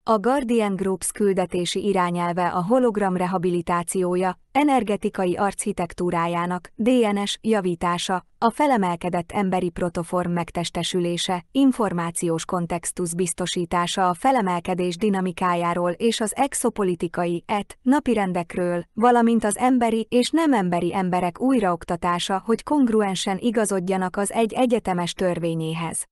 A Guardian Groups küldetési irányelve a hologram rehabilitációja, energetikai architektúrájának, DNS javítása, a felemelkedett emberi protoform megtestesülése, információs kontextus biztosítása a felemelkedés dinamikájáról és az exopolitikai napirendekről, valamint az emberi és nem emberi emberek újraoktatása, hogy kongruensen igazodjanak az egy egyetemes törvényéhez.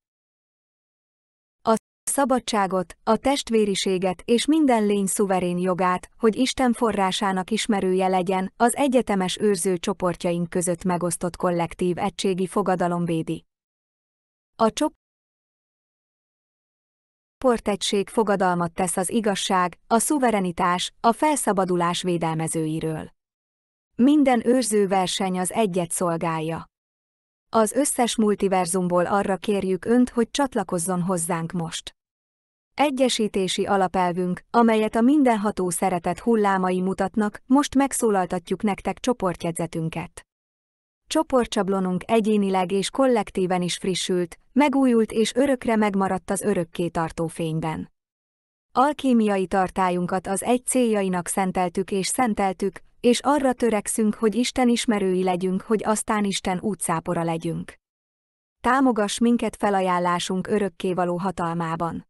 Szabadságot, a testvériséget és minden lény szuverén jogát, hogy Isten forrásának ismerője legyen, az egyetemes őrző csoportjaink között megosztott kollektív egységi fogadalom védi. A csoportegység fogadalmat tesz az igazság, a szuverenitás, a felszabadulás védelmezőiről. Minden őrző verseny az egyet szolgálja. Az összes multiverzumból arra kérjük Önt, hogy csatlakozzon hozzánk most. Egyesítési alapelvünk, amelyet a mindenható szeretet hullámai mutatnak, most megszólaltatjuk nektek csoportjegyzetünket. Csoportcsablonunk egyénileg és kollektíven is frissült, megújult és örökre megmaradt az örökké tartó fényben. Alkímiai tartályunkat az egy céljainak szenteltük, és arra törekszünk, hogy Isten ismerői legyünk, hogy aztán Isten útszápora legyünk. Támogass minket felajánlásunk örökkévaló hatalmában.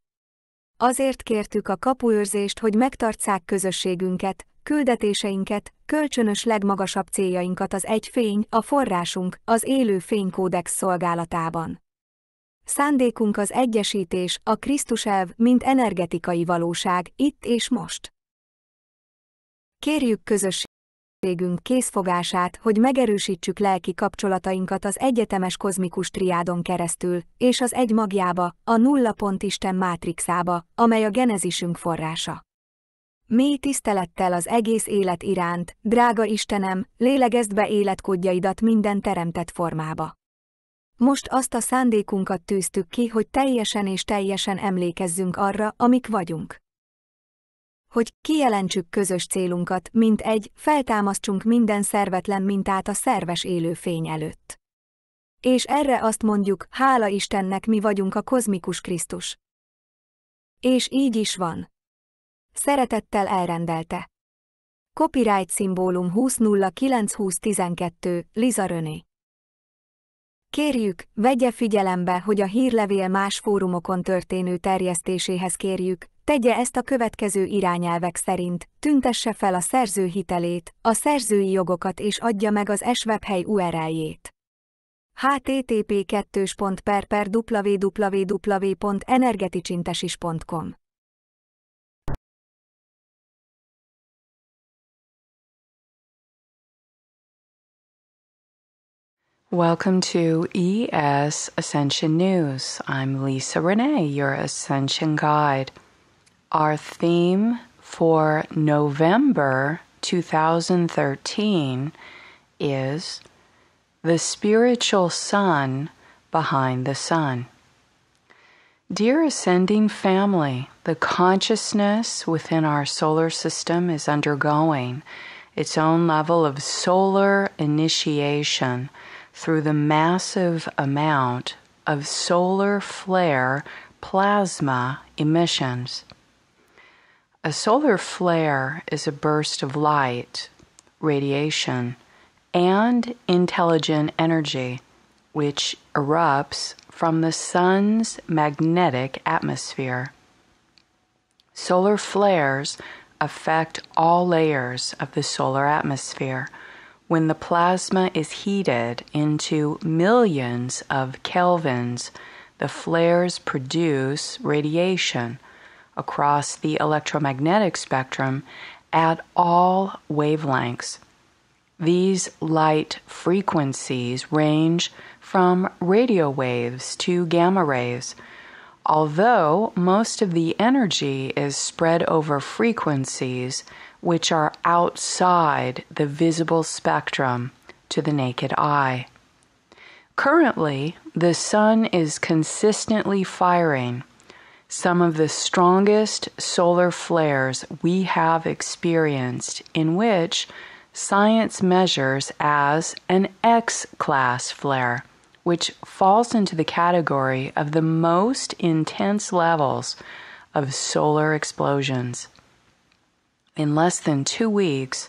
Azért kértük a kapuőrzést, hogy megtartsszák közösségünket, küldetéseinket, kölcsönös legmagasabb céljainkat az egy fény, a forrásunk, az élő fénykódex szolgálatában. Szándékunk az egyesítés, a Krisztus elv, mint energetikai valóság, itt és most. Kérjük közösségünk készfogását, hogy megerősítsük lelki kapcsolatainkat az egyetemes kozmikus triádon keresztül, és az egy magjába, a nulla pont Isten mátrixába, amely a genezisünk forrása. Mély tisztelettel az egész élet iránt, drága Istenem, lélegezd be életkódjaidat minden teremtett formába. Most azt a szándékunkat tűztük ki, hogy teljesen emlékezzünk arra, amik vagyunk. Hogy kijelentsük közös célunkat, mint egy, feltámasztsunk minden szervetlen mintát a szerves élő fény előtt. És erre azt mondjuk, hála Istennek, mi vagyunk a kozmikus Krisztus. És így is van. Szeretettel elrendelte. Copyright szimbólum 2009-2012, Liza René. Kérjük, vegye figyelembe, hogy a hírlevél más fórumokon történő terjesztéséhez kérjük, tegye ezt a következő irányelvek szerint, tüntesse fel a szerző hitelét, a szerzői jogokat és adja meg az webhely URL-jét. http://www.energeticsintesis.com. Welcome to ES Ascension News. I'm Lisa Renee, your Ascension Guide. Our theme for November 2013 is The Spiritual Sun Behind the Sun. Dear Ascending Family, the consciousness within our solar system is undergoing its own level of solar initiation through the massive amount of solar flare plasma emissions. A solar flare is a burst of light, radiation, and intelligent energy which erupts from the sun's magnetic atmosphere. Solar flares affect all layers of the solar atmosphere. When the plasma is heated into millions of kelvins, the flares produce radiation across the electromagnetic spectrum at all wavelengths. These light frequencies range from radio waves to gamma rays, although most of the energy is spread over frequencies which are outside the visible spectrum to the naked eye. Currently, the sun is consistently firing some of the strongest solar flares we have experienced, in which science measures as an X-class flare, which falls into the category of the most intense levels of solar explosions. In less than 2 weeks,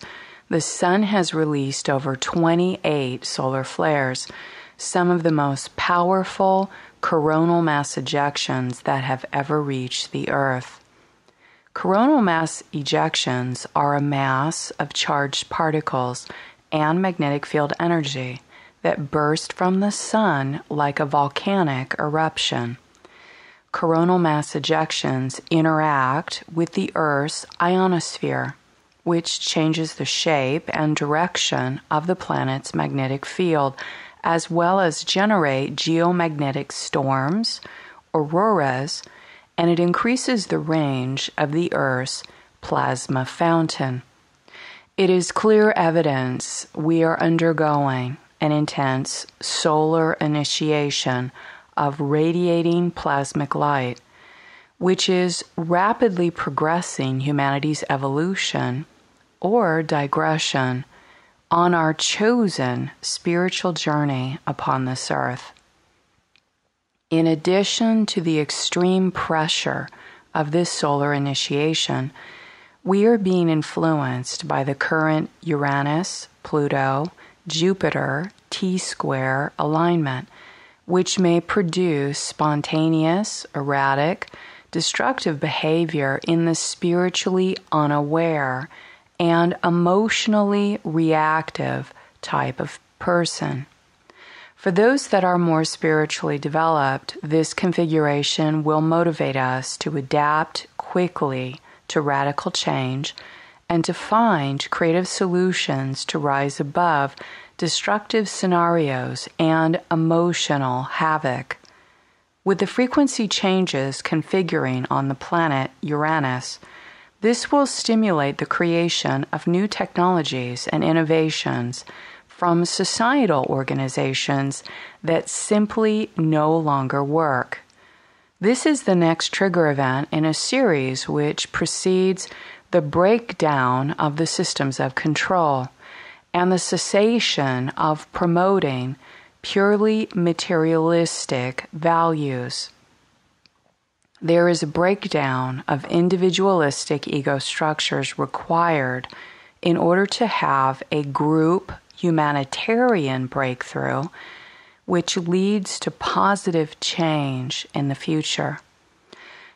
the sun has released over 28 solar flares, some of the most powerful coronal mass ejections that have ever reached the Earth. Coronal mass ejections are a mass of charged particles and magnetic field energy that burst from the sun like a volcanic eruption. Coronal mass ejections interact with the Earth's ionosphere, which changes the shape and direction of the planet's magnetic field, as well as generate geomagnetic storms, auroras, and it increases the range of the Earth's plasma fountain. It is clear evidence we are undergoing an intense solar initiation of radiating plasmic light, which is rapidly progressing humanity's evolution or digression on our chosen spiritual journey upon this earth. In addition to the extreme pressure of this solar initiation, we are being influenced by the current Uranus, Pluto, Jupiter T-square alignment, which may produce spontaneous, erratic, destructive behavior in the spiritually unaware and emotionally reactive type of person. For those that are more spiritually developed, this configuration will motivate us to adapt quickly to radical change and to find creative solutions to rise above destructive scenarios and emotional havoc. With the frequency changes configuring on the planet Uranus, this will stimulate the creation of new technologies and innovations from societal organizations that simply no longer work. This is the next trigger event in a series which precedes the breakdown of the systems of control and the cessation of promoting purely materialistic values. There is a breakdown of individualistic ego structures required in order to have a group humanitarian breakthrough which leads to positive change in the future.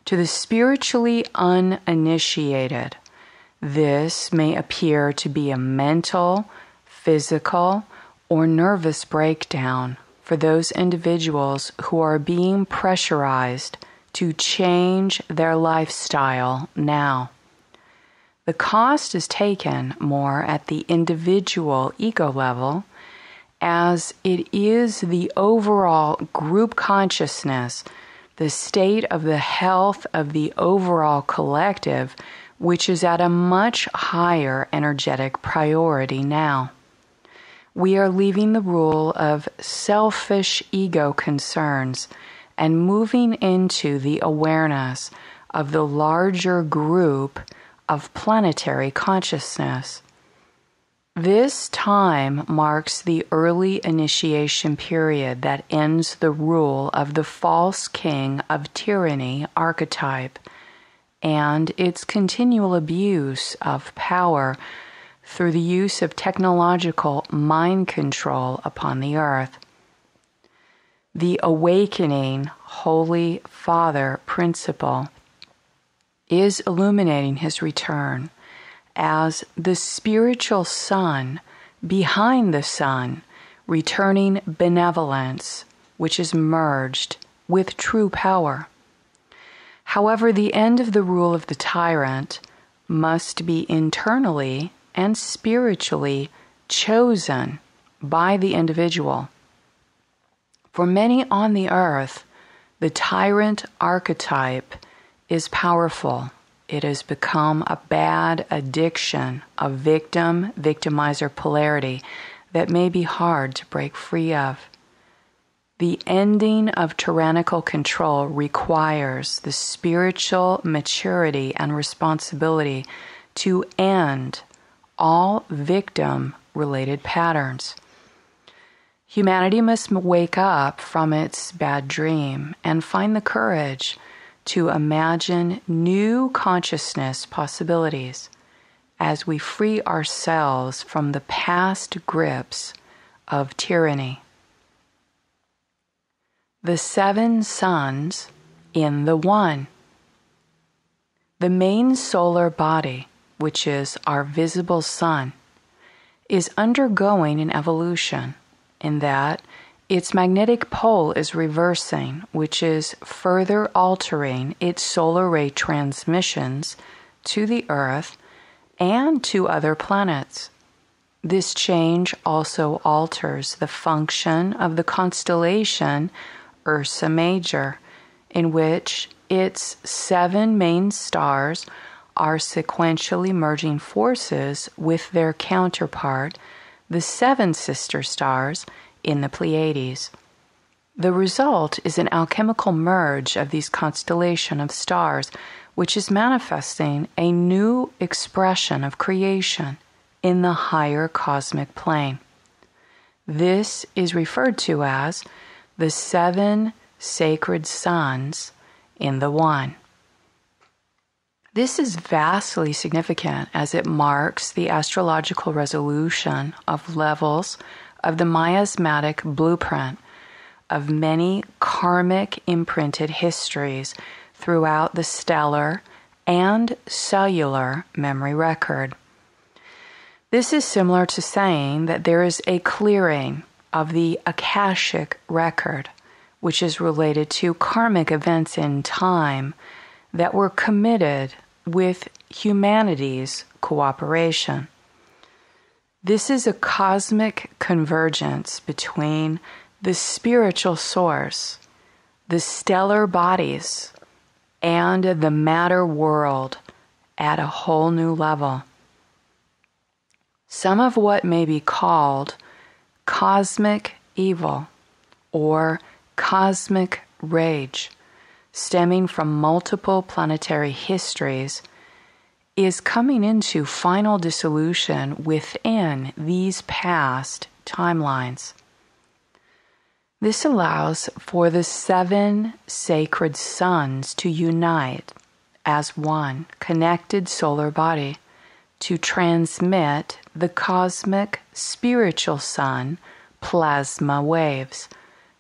To the spiritually uninitiated, this may appear to be a mental, physical, or nervous breakdown for those individuals who are being pressurized to change their lifestyle now. The cost is taken more at the individual ego level, as it is the overall group consciousness, the state of the health of the overall collective, which is at a much higher energetic priority now. We are leaving the rule of selfish ego concerns and moving into the awareness of the larger group of planetary consciousness. This time marks the early initiation period that ends the rule of the false king of tyranny archetype and its continual abuse of power through the use of technological mind control upon the earth. The awakening Holy Father principle is illuminating his return as the spiritual sun behind the sun, returning benevolence, which is merged with true power. However, the end of the rule of the tyrant must be internally and spiritually chosen by the individual. For many on the earth, the tyrant archetype is powerful. It has become a bad addiction, a victim-victimizer polarity that may be hard to break free of. The ending of tyrannical control requires the spiritual maturity and responsibility to end all victim-related patterns. Humanity must wake up from its bad dream and find the courage to imagine new consciousness possibilities as we free ourselves from the past grips of tyranny. The 7 suns in the one. The main solar body, which is our visible sun, is undergoing an evolution in that its magnetic pole is reversing, which is further altering its solar ray transmissions to the Earth and to other planets. This change also alters the function of the constellation Ursa Major, in which its 7 main stars are sequentially merging forces with their counterpart, the 7 sister stars in the Pleiades. The result is an alchemical merge of these constellation of stars, which is manifesting a new expression of creation in the higher cosmic plane. This is referred to as the 7 sacred suns in the one. This is vastly significant as it marks the astrological resolution of levels of the miasmatic blueprint of many karmic imprinted histories throughout the stellar and cellular memory record. This is similar to saying that there is a clearing of the Akashic record, which is related to karmic events in time that were committed with humanity's cooperation. This is a cosmic convergence between the spiritual source, the stellar bodies, and the matter world at a whole new level. Some of what may be called cosmic evil or cosmic rage, stemming from multiple planetary histories, is coming into final dissolution within these past timelines. This allows for the 7 sacred suns to unite as one connected solar body to transmit the cosmic spiritual sun plasma waves,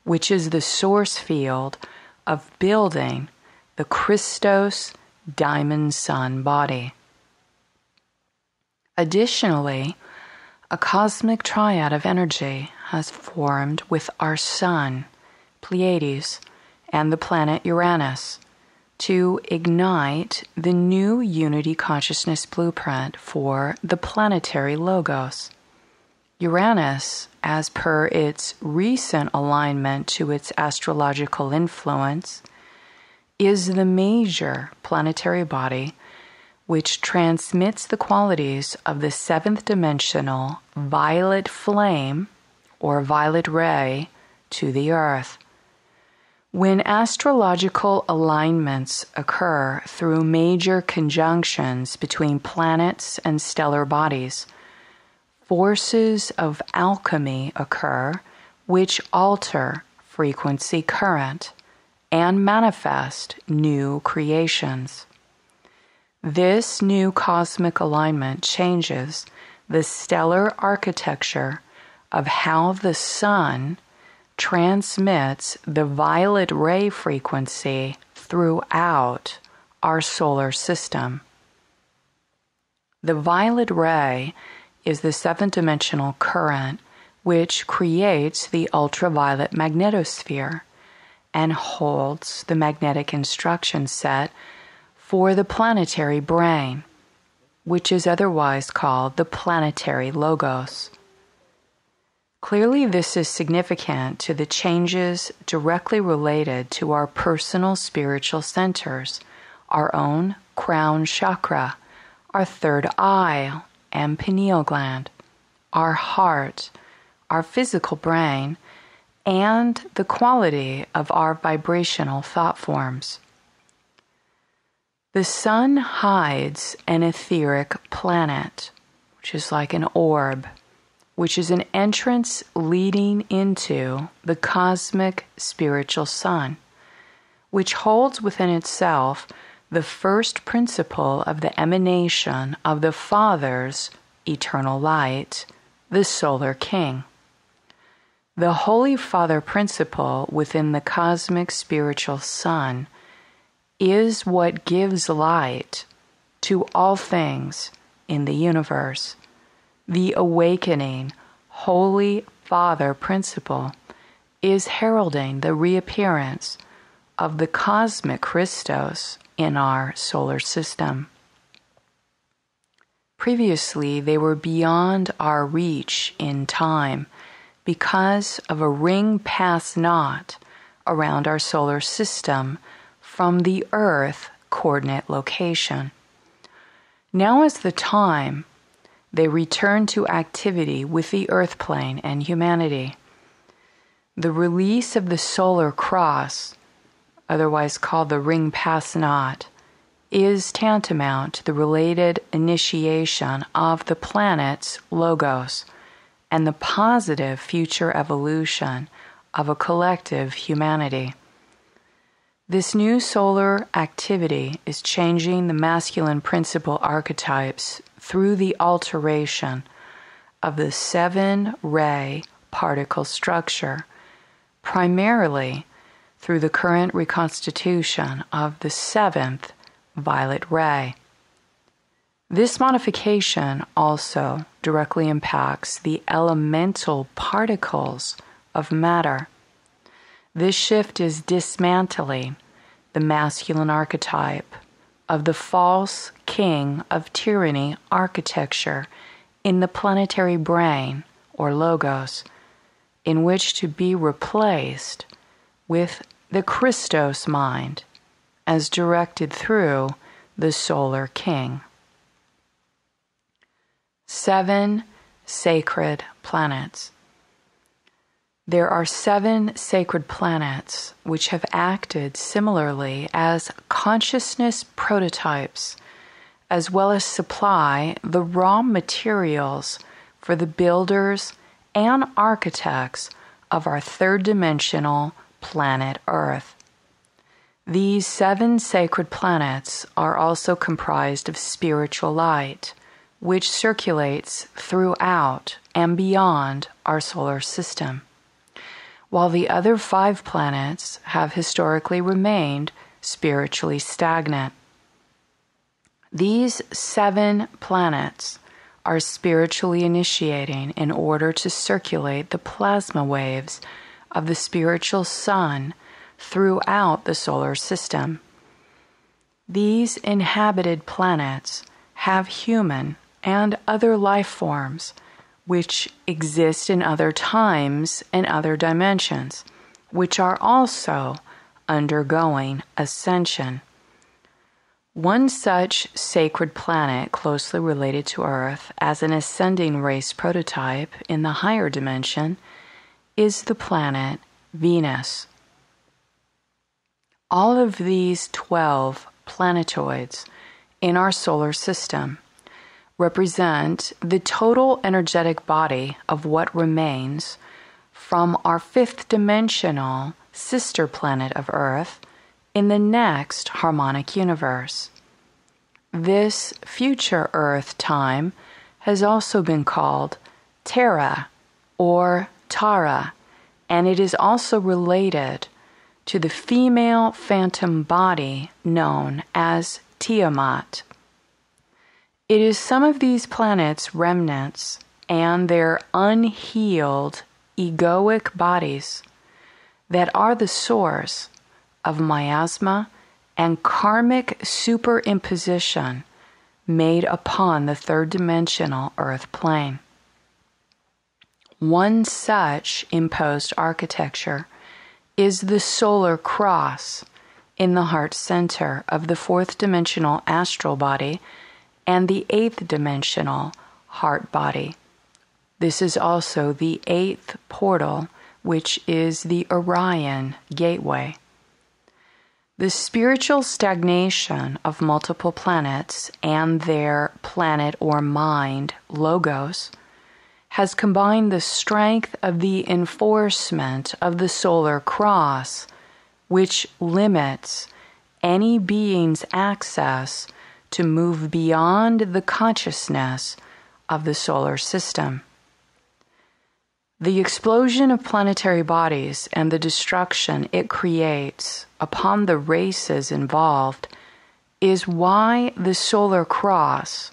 which is the source field of building the Christos diamond sun body. Additionally, a cosmic triad of energy has formed with our sun, Pleiades, and the planet Uranus to ignite the new unity consciousness blueprint for the planetary logos. Uranus, as per its recent alignment to its astrological influence, is the major planetary body which transmits the qualities of the 7th dimensional violet flame or violet ray to the earth. When astrological alignments occur through major conjunctions between planets and stellar bodies, forces of alchemy occur which alter frequency current and manifest new creations. This new cosmic alignment changes the stellar architecture of how the sun transmits the violet ray frequency throughout our solar system. The violet ray is the 7th dimensional current which creates the ultraviolet magnetosphere and holds the magnetic instruction set for the planetary brain, which is otherwise called the planetary logos. Clearly, this is significant to the changes directly related to our personal spiritual centers, our own crown chakra, our third eye and pineal gland, our heart, our physical brain, and the quality of our vibrational thought forms. The sun hides an etheric planet, which is like an orb, which is an entrance leading into the cosmic spiritual sun, which holds within itself the first principle of the emanation of the Father's eternal light, the solar king. The Holy Father principle within the cosmic spiritual sun is what gives light to all things in the universe. The awakening Holy Father principle is heralding the reappearance of the cosmic Christos in our solar system. Previously, they were beyond our reach in time because of a ring pass knot around our solar system from the Earth coordinate location. Now is the time they return to activity with the Earth plane and humanity. The release of the solar cross, otherwise called the ring pass knot, is tantamount to the related initiation of the planet's logos and the positive future evolution of a collective humanity. This new solar activity is changing the masculine principle archetypes through the alteration of the 7-ray particle structure, primarily through the current reconstitution of the 7th violet ray. This modification also directly impacts the elemental particles of matter. This shift is dismantling the masculine archetype of the false king of tyranny architecture in the planetary brain or logos, in which to be replaced with the Christos mind as directed through the solar king. 7 sacred planets. There are 7 sacred planets which have acted similarly as consciousness prototypes, as well as supply the raw materials for the builders and architects of our third-dimensional planet Earth. These 7 sacred planets are also comprised of spiritual light, which circulates throughout and beyond our solar system, while the other 5 planets have historically remained spiritually stagnant. These 7 planets are spiritually initiating in order to circulate the plasma waves of the spiritual sun throughout the solar system. These inhabited planets have human and other life forms which exist in other times and other dimensions, which are also undergoing ascension. One such sacred planet closely related to Earth as an ascending race prototype in the higher dimension is the planet Venus. All of these 12 planetoids in our solar system represent the total energetic body of what remains from our 5th dimensional sister planet of Earth in the next harmonic universe. This future Earth time has also been called Terra or Tara, and it is also related to the female phantom body known as Tiamat. It is some of these planets' remnants and their unhealed egoic bodies that are the source of miasma and karmic superimposition made upon the third-dimensional Earth plane. One such imposed architecture is the solar cross in the heart center of the fourth dimensional astral body and the eighth dimensional heart body. This is also the eighth portal, which is the Orion gateway. The spiritual stagnation of multiple planets and their planet or mind logos has combined the strength of the enforcement of the solar cross, which limits any being's access to move beyond the consciousness of the solar system. The explosion of planetary bodies and the destruction it creates upon the races involved is why the solar cross,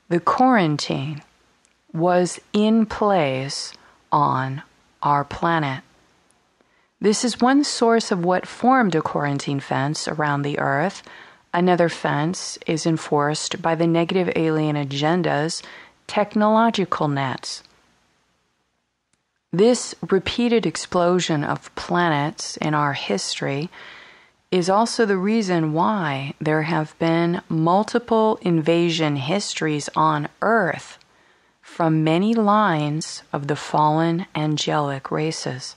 the quarantine, was in place on our planet. This is one source of what formed a quarantine fence around the Earth. Another fence is enforced by the negative alien agenda's technological nets. This repeated explosion of planets in our history is also the reason why there have been multiple invasion histories on Earth from many lines of the fallen angelic races.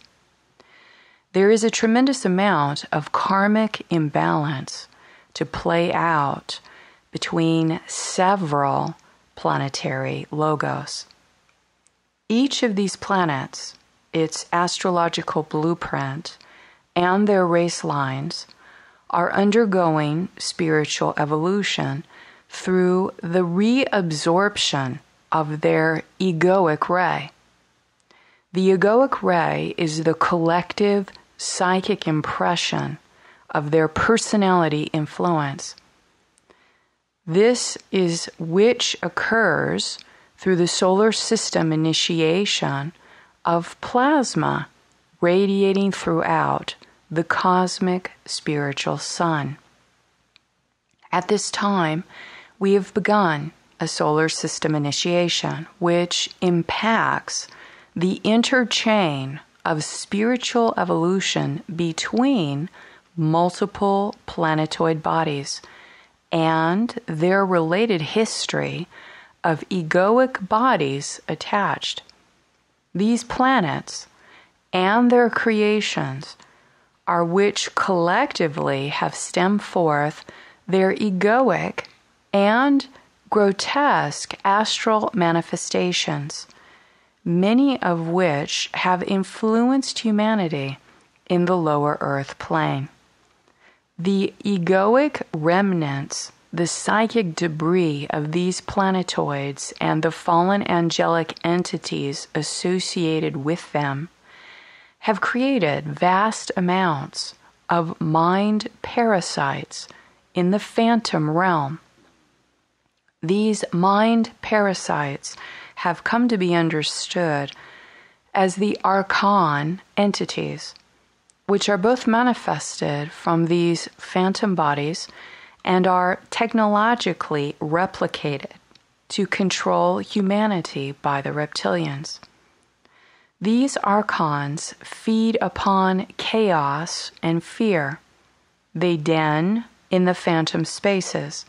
There is a tremendous amount of karmic imbalance to play out between several planetary logos. Each of these planets, its astrological blueprint, and their race lines are undergoing spiritual evolution through the reabsorption of their egoic ray. The egoic ray is the collective psychic impression of their personality influence. This is which occurs through the solar system initiation of plasma radiating throughout the cosmic spiritual sun. At this time, we have begun a solar system initiation which impacts the interchain of spiritual evolution between multiple planetoid bodies and their related history of egoic bodies attached. These planets and their creations are which collectively have stemmed forth their egoic and grotesque astral manifestations, many of which have influenced humanity in the lower earth plane. The egoic remnants, the psychic debris of these planetoids and the fallen angelic entities associated with them, have created vast amounts of mind parasites in the phantom realm. These mind parasites have come to be understood as the archon entities, which are both manifested from these phantom bodies and are technologically replicated to control humanity by the reptilians. These archons feed upon chaos and fear. They den in the phantom spaces,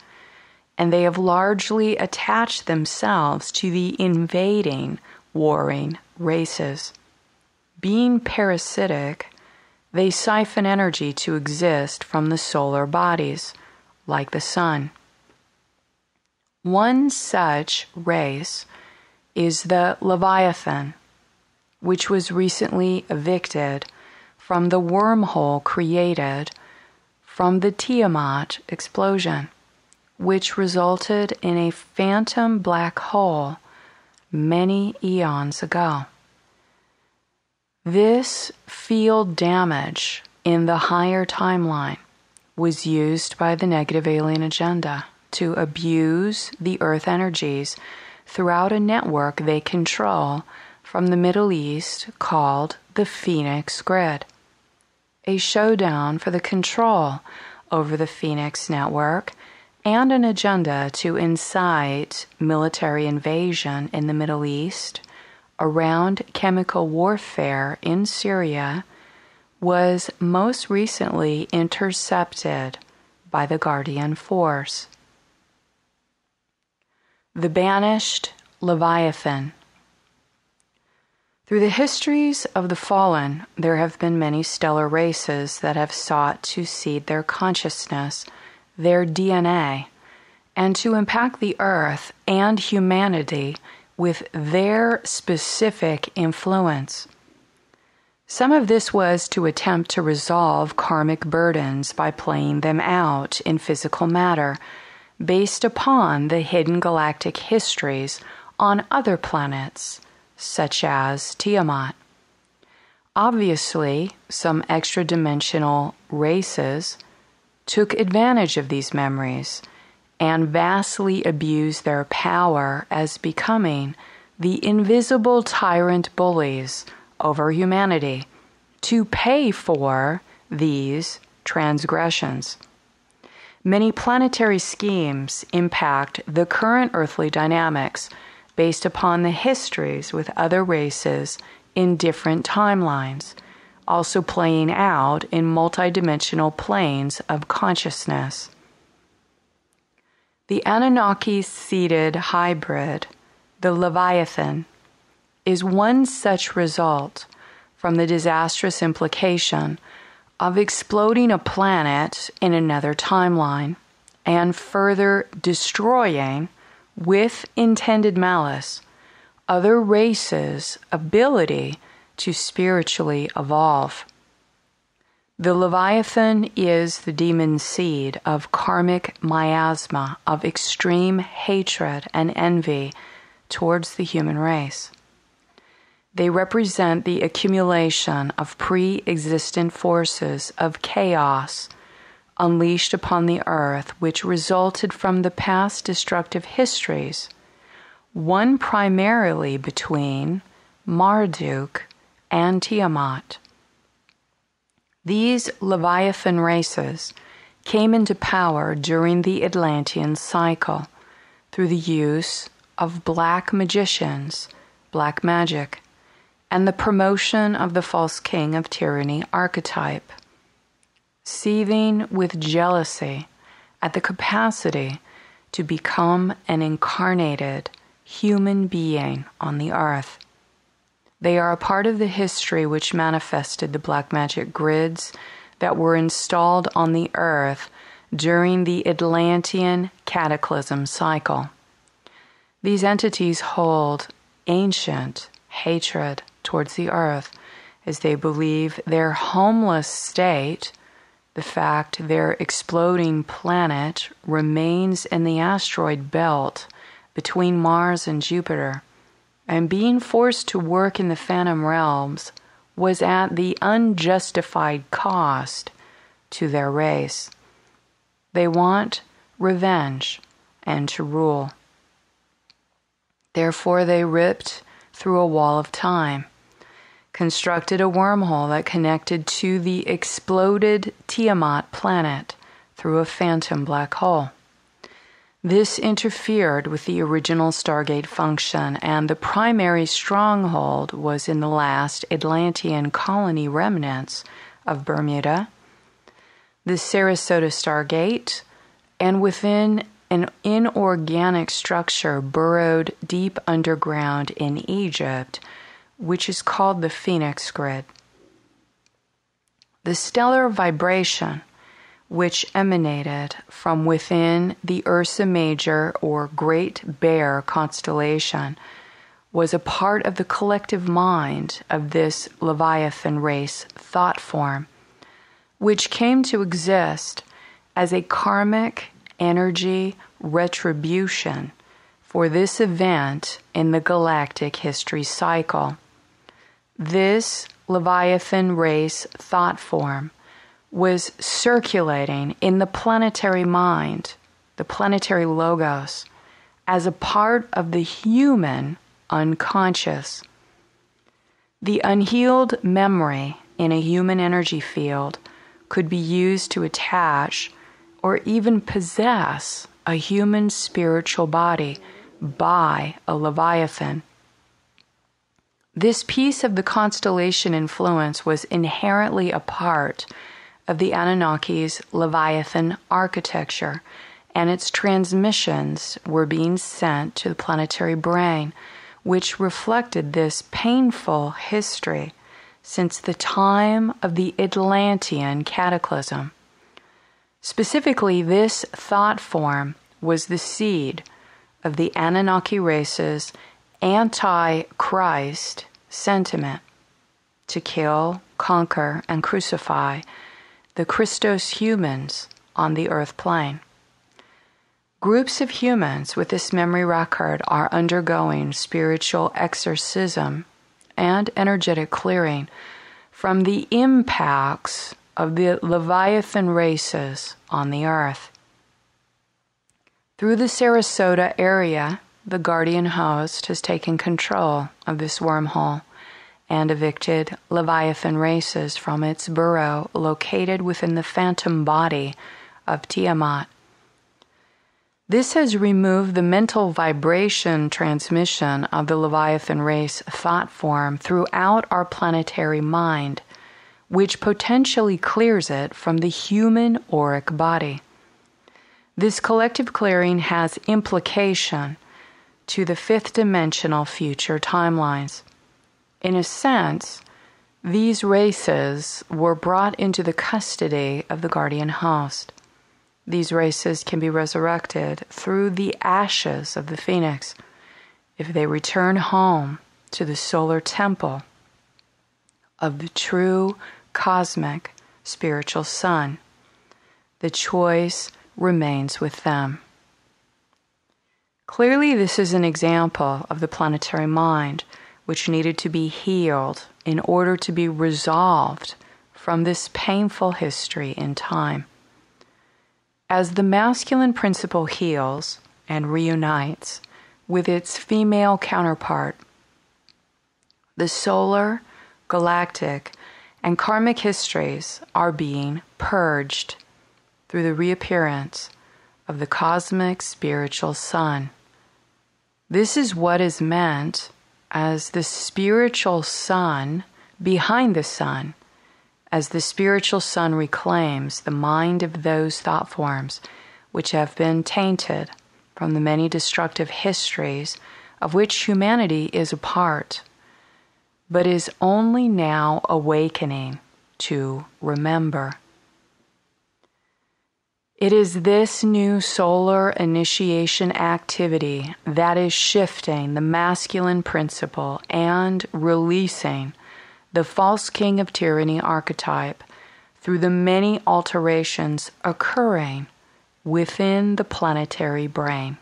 and they have largely attached themselves to the invading, warring races. Being parasitic, they siphon energy to exist from the solar bodies, like the sun. One such race is the Leviathan, which was recently evicted from the wormhole created from the Tiamat explosion, which resulted in a phantom black hole many eons ago. This field damage in the higher timeline was used by the negative alien agenda to abuse the earth energies throughout a network they control from the Middle East called the Phoenix Grid. A showdown for the control over the Phoenix network and an agenda to incite military invasion in the Middle East around chemical warfare in Syria was most recently intercepted by the Guardian Force. The banished Leviathan. Through the histories of the fallen, there have been many stellar races that have sought to seed their consciousness, their DNA, and to impact the earth and humanity with their specific influence. Some of this was to attempt to resolve karmic burdens by playing them out in physical matter, based upon the hidden galactic histories on other planets, such as Tiamat. Obviously, some extra-dimensional races took advantage of these memories and vastly abused their power as becoming the invisible tyrant bullies over humanity to pay for these transgressions. Many planetary schemes impact the current earthly dynamics based upon the histories with other races in different timelines, also playing out in multidimensional planes of consciousness. The Anunnaki-seeded hybrid, the Leviathan, is one such result from the disastrous implication of exploding a planet in another timeline and further destroying, with intended malice, other races' ability to spiritually evolve. The Leviathan is the demon seed of karmic miasma of extreme hatred and envy towards the human race. They represent the accumulation of pre-existent forces of chaos unleashed upon the earth, which resulted from the past destructive histories, one primarily between Marduk and Tiamat. These Leviathan races came into power during the Atlantean cycle through the use of black magicians, black magic, and the promotion of the false king of tyranny archetype, seething with jealousy at the capacity to become an incarnated human being on the earth. They are a part of the history which manifested the black magic grids that were installed on the earth during the Atlantean cataclysm cycle. These entities hold ancient hatred towards the earth, as they believe their homeless state, the fact their exploding planet remains in the asteroid belt between Mars and Jupiter, and being forced to work in the phantom realms was at the unjustified cost to their race. They want revenge and to rule. Therefore, they ripped through a wall of time, constructed a wormhole that connected to the exploded Tiamat planet through a phantom black hole. This interfered with the original Stargate function, and the primary stronghold was in the last Atlantean colony remnants of Bermuda, the Sarasota Stargate, and within an inorganic structure burrowed deep underground in Egypt, which is called the Phoenix Grid. The stellar vibration, which emanated from within the Ursa Major or Great Bear constellation, was a part of the collective mind of this Leviathan race thought form, which came to exist as a karmic energy retribution for this event in the galactic history cycle. This Leviathan race thought form was circulating in the planetary mind, the planetary logos, as a part of the human unconscious. The unhealed memory in a human energy field could be used to attach or even possess a human spiritual body by a Leviathan. This piece of the constellation influence was inherently a part of the Anunnaki's Leviathan architecture, and its transmissions were being sent to the planetary brain, which reflected this painful history since the time of the Atlantean cataclysm. Specifically, this thought form was the seed of the Anunnaki race's anti-Christ sentiment to kill, conquer, and crucify the Christos humans on the earth plane. Groups of humans with this memory record are undergoing spiritual exorcism and energetic clearing from the impacts of the Leviathan races on the earth. Through the Sarasota area, the guardian host has taken control of this wormhole and evicted Leviathan races from its burrow located within the phantom body of Tiamat. This has removed the mental vibration transmission of the Leviathan race thought form throughout our planetary mind, which potentially clears it from the human auric body. This collective clearing has implication to the fifth dimensional future timelines. In a sense, these races were brought into the custody of the guardian host. These races can be resurrected through the ashes of the phoenix if they return home to the solar temple of the true cosmic spiritual sun. The choice remains with them. Clearly, this is an example of the planetary mind, which needed to be healed in order to be resolved from this painful history in time. As the masculine principle heals and reunites with its female counterpart, the solar, galactic, and karmic histories are being purged through the reappearance of the cosmic spiritual sun. This is what is meant as the spiritual sun behind the sun, as the spiritual sun reclaims the mind of those thought forms which have been tainted from the many destructive histories of which humanity is a part, but is only now awakening to remember. It is this new solar initiation activity that is shifting the masculine principle and releasing the false king of tyranny archetype through the many alterations occurring within the planetary brain.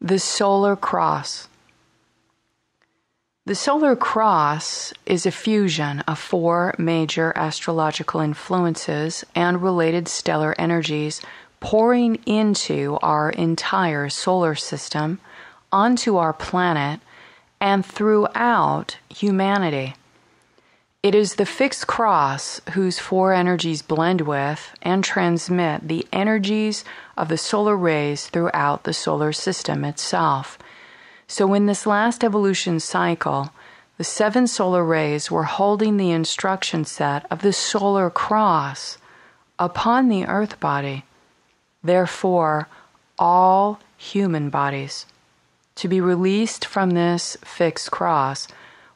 The solar cross. The solar cross is a fusion of four major astrological influences and related stellar energies pouring into our entire solar system, onto our planet, and throughout humanity. It is the fixed cross whose four energies blend with and transmit the energies of the solar rays throughout the solar system itself. So in this last evolution cycle, the 7 solar rays were holding the instruction set of the solar cross upon the earth body. Therefore, all human bodies, to be released from this fixed cross,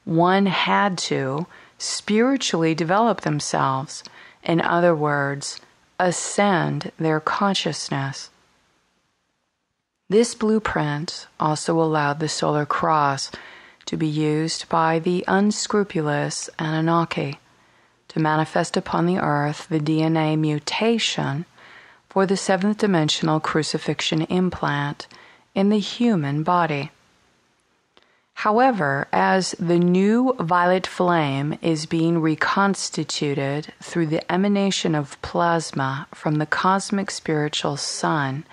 one had to spiritually develop themselves. In other words, ascend their consciousness. This blueprint also allowed the solar cross to be used by the unscrupulous Anunnaki to manifest upon the earth the DNA mutation for the 7th dimensional crucifixion implant in the human body. However, as the new violet flame is being reconstituted through the emanation of plasma from the cosmic spiritual sun,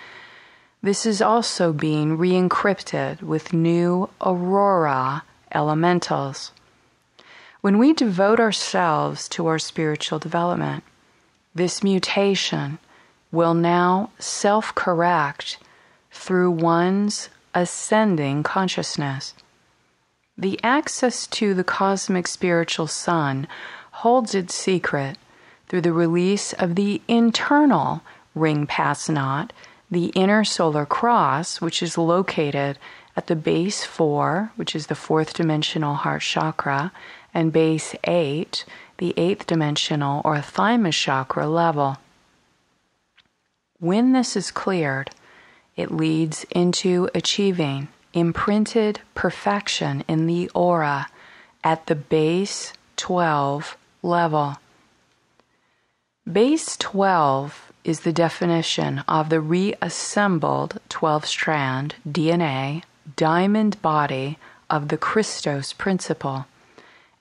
this is also being re-encrypted with new aurora elementals. When we devote ourselves to our spiritual development, this mutation will now self-correct through one's ascending consciousness. The access to the cosmic spiritual sun holds its secret through the release of the internal ring pass knot, the inner solar cross, which is located at the base 4, which is the 4th dimensional heart chakra, and base 8, the 8th dimensional or thymus chakra level. When this is cleared, it leads into achieving imprinted perfection in the aura at the base 12 level. Base 12 is the definition of the reassembled 12-strand DNA diamond body of the Christos principle,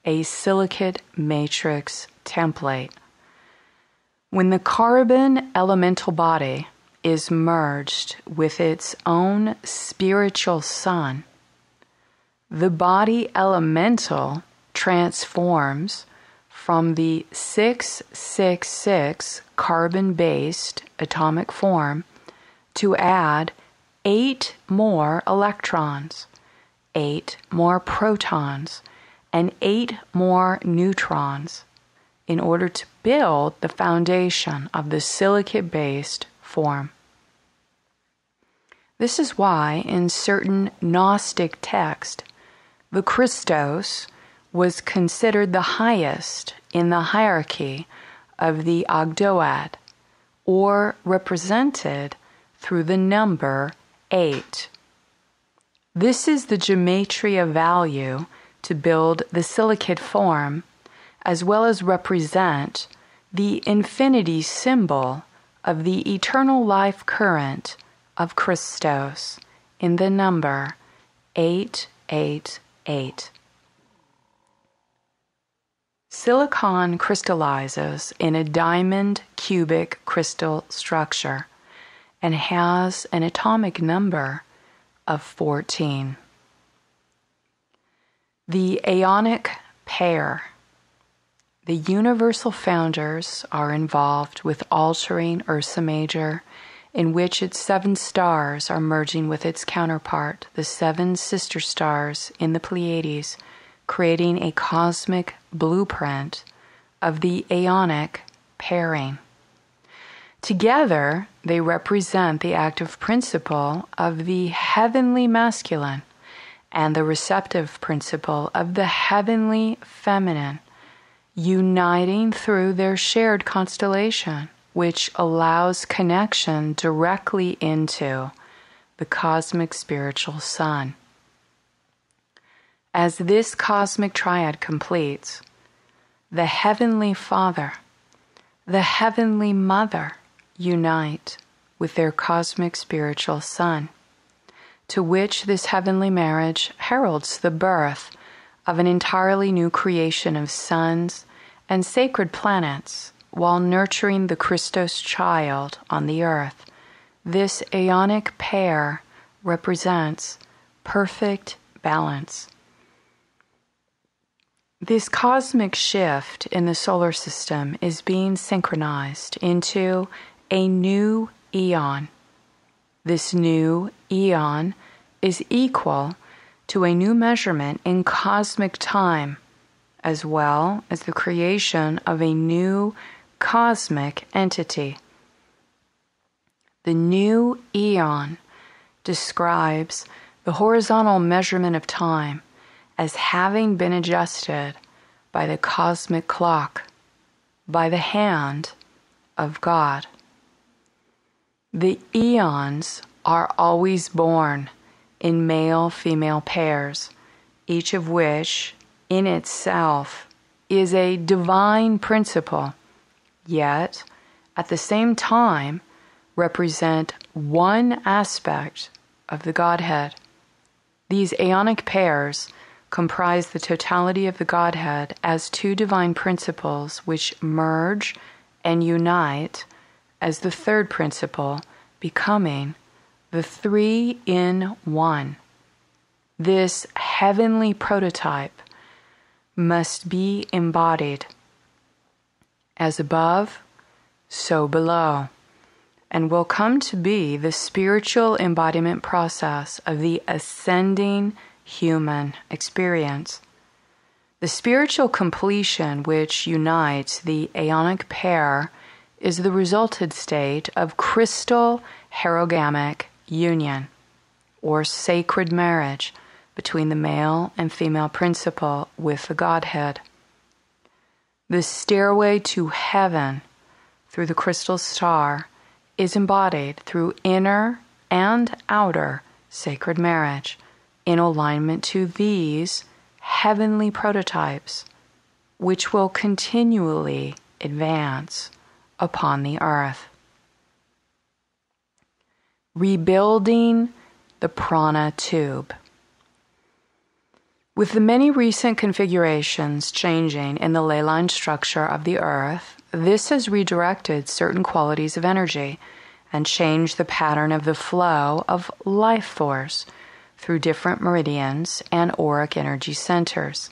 a silicate matrix template. When the carbon elemental body is merged with its own spiritual sun, the body elemental transforms from the 666 carbon-based atomic form to add 8 more electrons, 8 more protons, and 8 more neutrons in order to build the foundation of the silicate-based form. This is why in certain Gnostic texts, the Christos was considered the highest in the hierarchy of the Ogdoad, or represented through the number 8. This is the gematria value to build the silicate form, as well as represent the infinity symbol of the eternal life current of Christos in the number 888. Silicon crystallizes in a diamond cubic crystal structure and has an atomic number of 14. The Aeonic pair. The universal founders are involved with altering Ursa Major, in which its 7 stars are merging with its counterpart, the 7 sister stars in the Pleiades, creating a cosmic blueprint of the Aeonic pairing. Together, they represent the active principle of the heavenly masculine and the receptive principle of the heavenly feminine, uniting through their shared constellation, which allows connection directly into the cosmic spiritual sun. As this cosmic triad completes, the Heavenly Father, the Heavenly Mother unite with their cosmic spiritual sun, to which this heavenly marriage heralds the birth of an entirely new creation of suns and sacred planets, while nurturing the Christos child on the earth. This Aeonic pair represents perfect balance. This cosmic shift in the solar system is being synchronized into a new eon. This new eon is equal to a new measurement in cosmic time, as well as the creation of a new cosmic entity. The new eon describes the horizontal measurement of time as having been adjusted by the cosmic clock, by the hand of God. The eons are always born in male-female pairs, each of which in itself is a divine principle, yet at the same time represent one aspect of the Godhead. These Aeonic pairs comprise the totality of the Godhead as 2 divine principles which merge and unite as the third principle, becoming the 3 in 1. This heavenly prototype must be embodied as above, so below, and will come to be the spiritual embodiment process of the ascending human experience. The spiritual completion which unites the aeonic pair is the resulted state of crystal herogamic union, or sacred marriage, between the male and female principle with the Godhead. The stairway to heaven through the crystal star is embodied through inner and outer sacred marriage in alignment to these heavenly prototypes, which will continually advance upon the earth. Rebuilding the prana tube. With the many recent configurations changing in the ley line structure of the earth, this has redirected certain qualities of energy and changed the pattern of the flow of life force through different meridians and auric energy centers.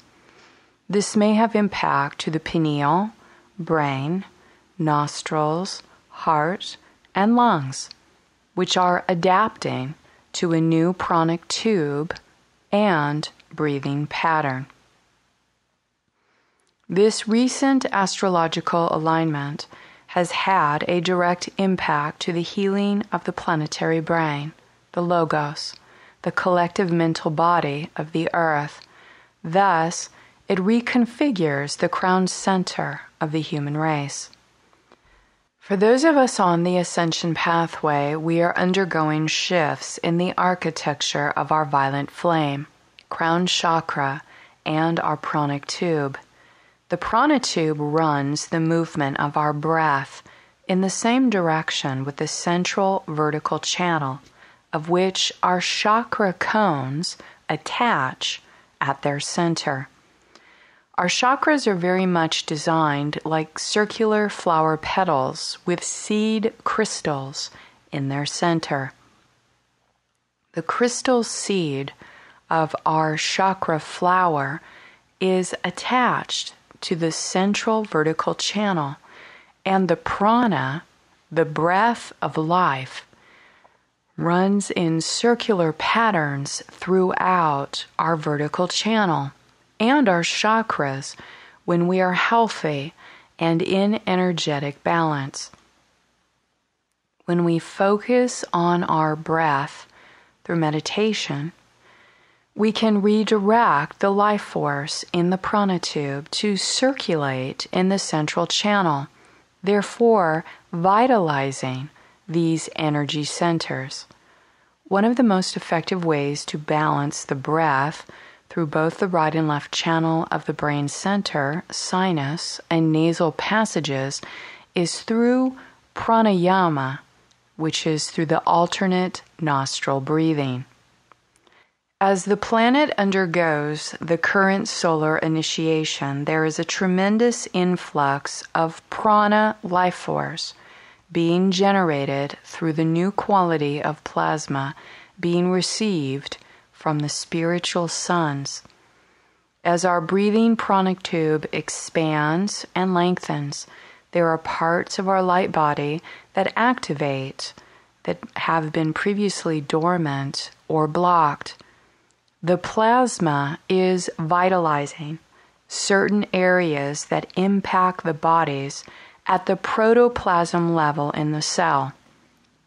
This may have impact to the pineal, brain, nostrils, heart, and lungs, which are adapting to a new pranic tube and breathing pattern. This recent astrological alignment has had a direct impact to the healing of the planetary brain, the logos, the collective mental body of the earth. Thus, it reconfigures the crown center of the human race. For those of us on the ascension pathway, we are undergoing shifts in the architecture of our violet flame, crown chakra, and our pranic tube. The prana tube runs the movement of our breath in the same direction with the central vertical channel, of which our chakra cones attach at their center. Our chakras are very much designed like circular flower petals with seed crystals in their center. The crystal seed of our chakra flower is attached to the central vertical channel, and the prana, the breath of life, runs in circular patterns throughout our vertical channel and our chakras when we are healthy and in energetic balance. When we focus on our breath through meditation, we can redirect the life force in the prana tube to circulate in the central channel, therefore vitalizing these energy centers. One of the most effective ways to balance the breath through both the right and left channel of the brain center, sinus, and nasal passages is through pranayama, which is through the alternate nostril breathing. As the planet undergoes the current solar initiation, there is a tremendous influx of prana life force being generated through the new quality of plasma being received from the spiritual suns. As our breathing pranic tube expands and lengthens, there are parts of our light body that activate that have been previously dormant or blocked. The plasma is vitalizing certain areas that impact the bodies at the protoplasm level in the cell,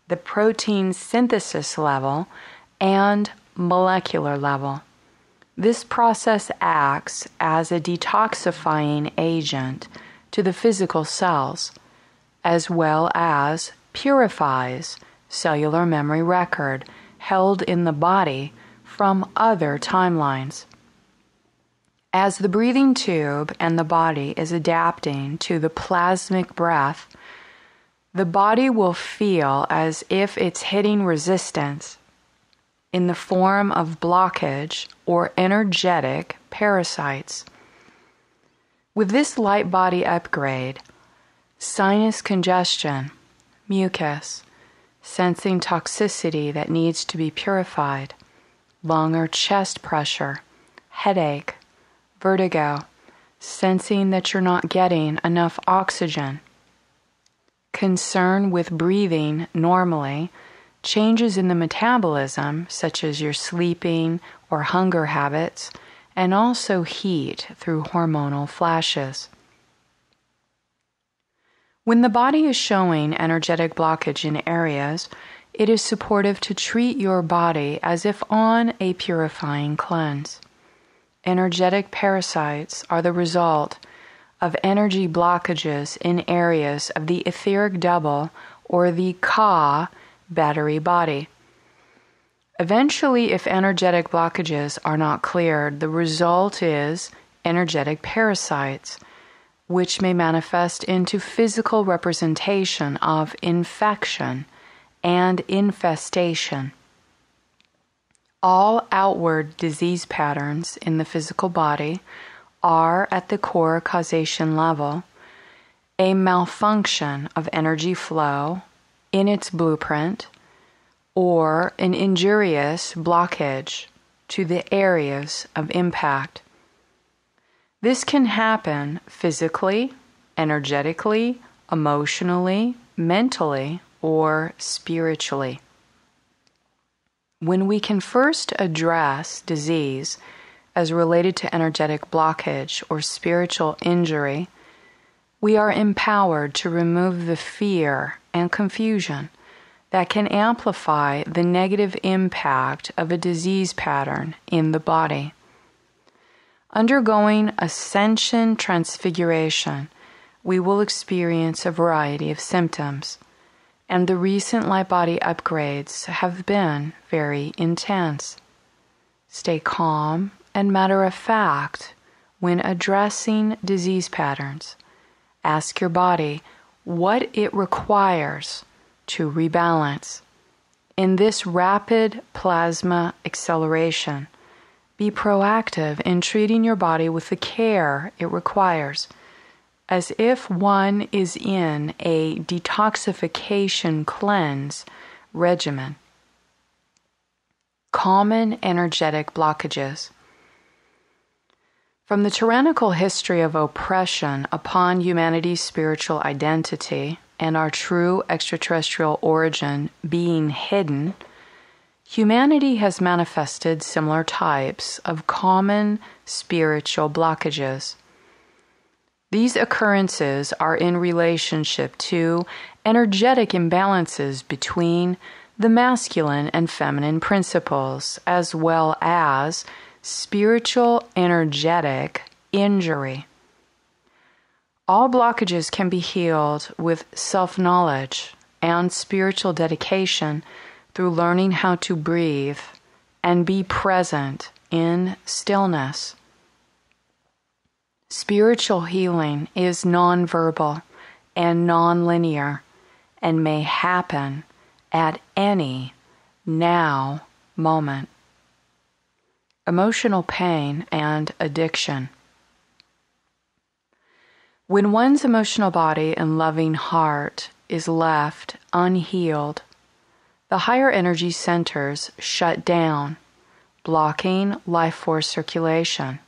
the protein synthesis level, and molecular level. This process acts as a detoxifying agent to the physical cells, as well as purifies cellular memory record held in the body from other timelines. As the breathing tube and the body is adapting to the plasmic breath, the body will feel as if it's hitting resistance in the form of blockage or energetic parasites. With this light body upgrade, sinus congestion, mucus, sensing toxicity that needs to be purified, lung or chest pressure, headache, vertigo, sensing that you're not getting enough oxygen, concern with breathing normally, changes in the metabolism, such as your sleeping or hunger habits, and also heat through hormonal flashes. When the body is showing energetic blockage in areas, it is supportive to treat your body as if on a purifying cleanse. Energetic parasites are the result of energy blockages in areas of the etheric double or the Ka battery body. Eventually, if energetic blockages are not cleared, the result is energetic parasites, which may manifest into physical representation of infection and infestation. All outward disease patterns in the physical body are, at the core causation level, a malfunction of energy flow in its blueprint or an injurious blockage to the areas of impact. This can happen physically, energetically, emotionally, mentally, or spiritually. When we can first address disease as related to energetic blockage or spiritual injury, we are empowered to remove the fear and confusion that can amplify the negative impact of a disease pattern in the body. Undergoing ascension transfiguration, we will experience a variety of symptoms, and the recent light body upgrades have been very intense. Stay calm and matter of fact when addressing disease patterns. Ask your body what it requires to rebalance. In this rapid plasma acceleration, be proactive in treating your body with the care it requires, as if one is in a detoxification cleanse regimen. Common energetic blockages. From the tyrannical history of oppression upon humanity's spiritual identity and our true extraterrestrial origin being hidden, humanity has manifested similar types of common spiritual blockages. These occurrences are in relationship to energetic imbalances between the masculine and feminine principles, as well as spiritual energetic injury. All blockages can be healed with self-knowledge and spiritual dedication through learning how to breathe and be present in stillness. Spiritual healing is nonverbal and nonlinear and may happen at any now moment. Emotional pain and addiction. When one's emotional body and loving heart is left unhealed, the higher energy centers shut down, blocking life force circulation,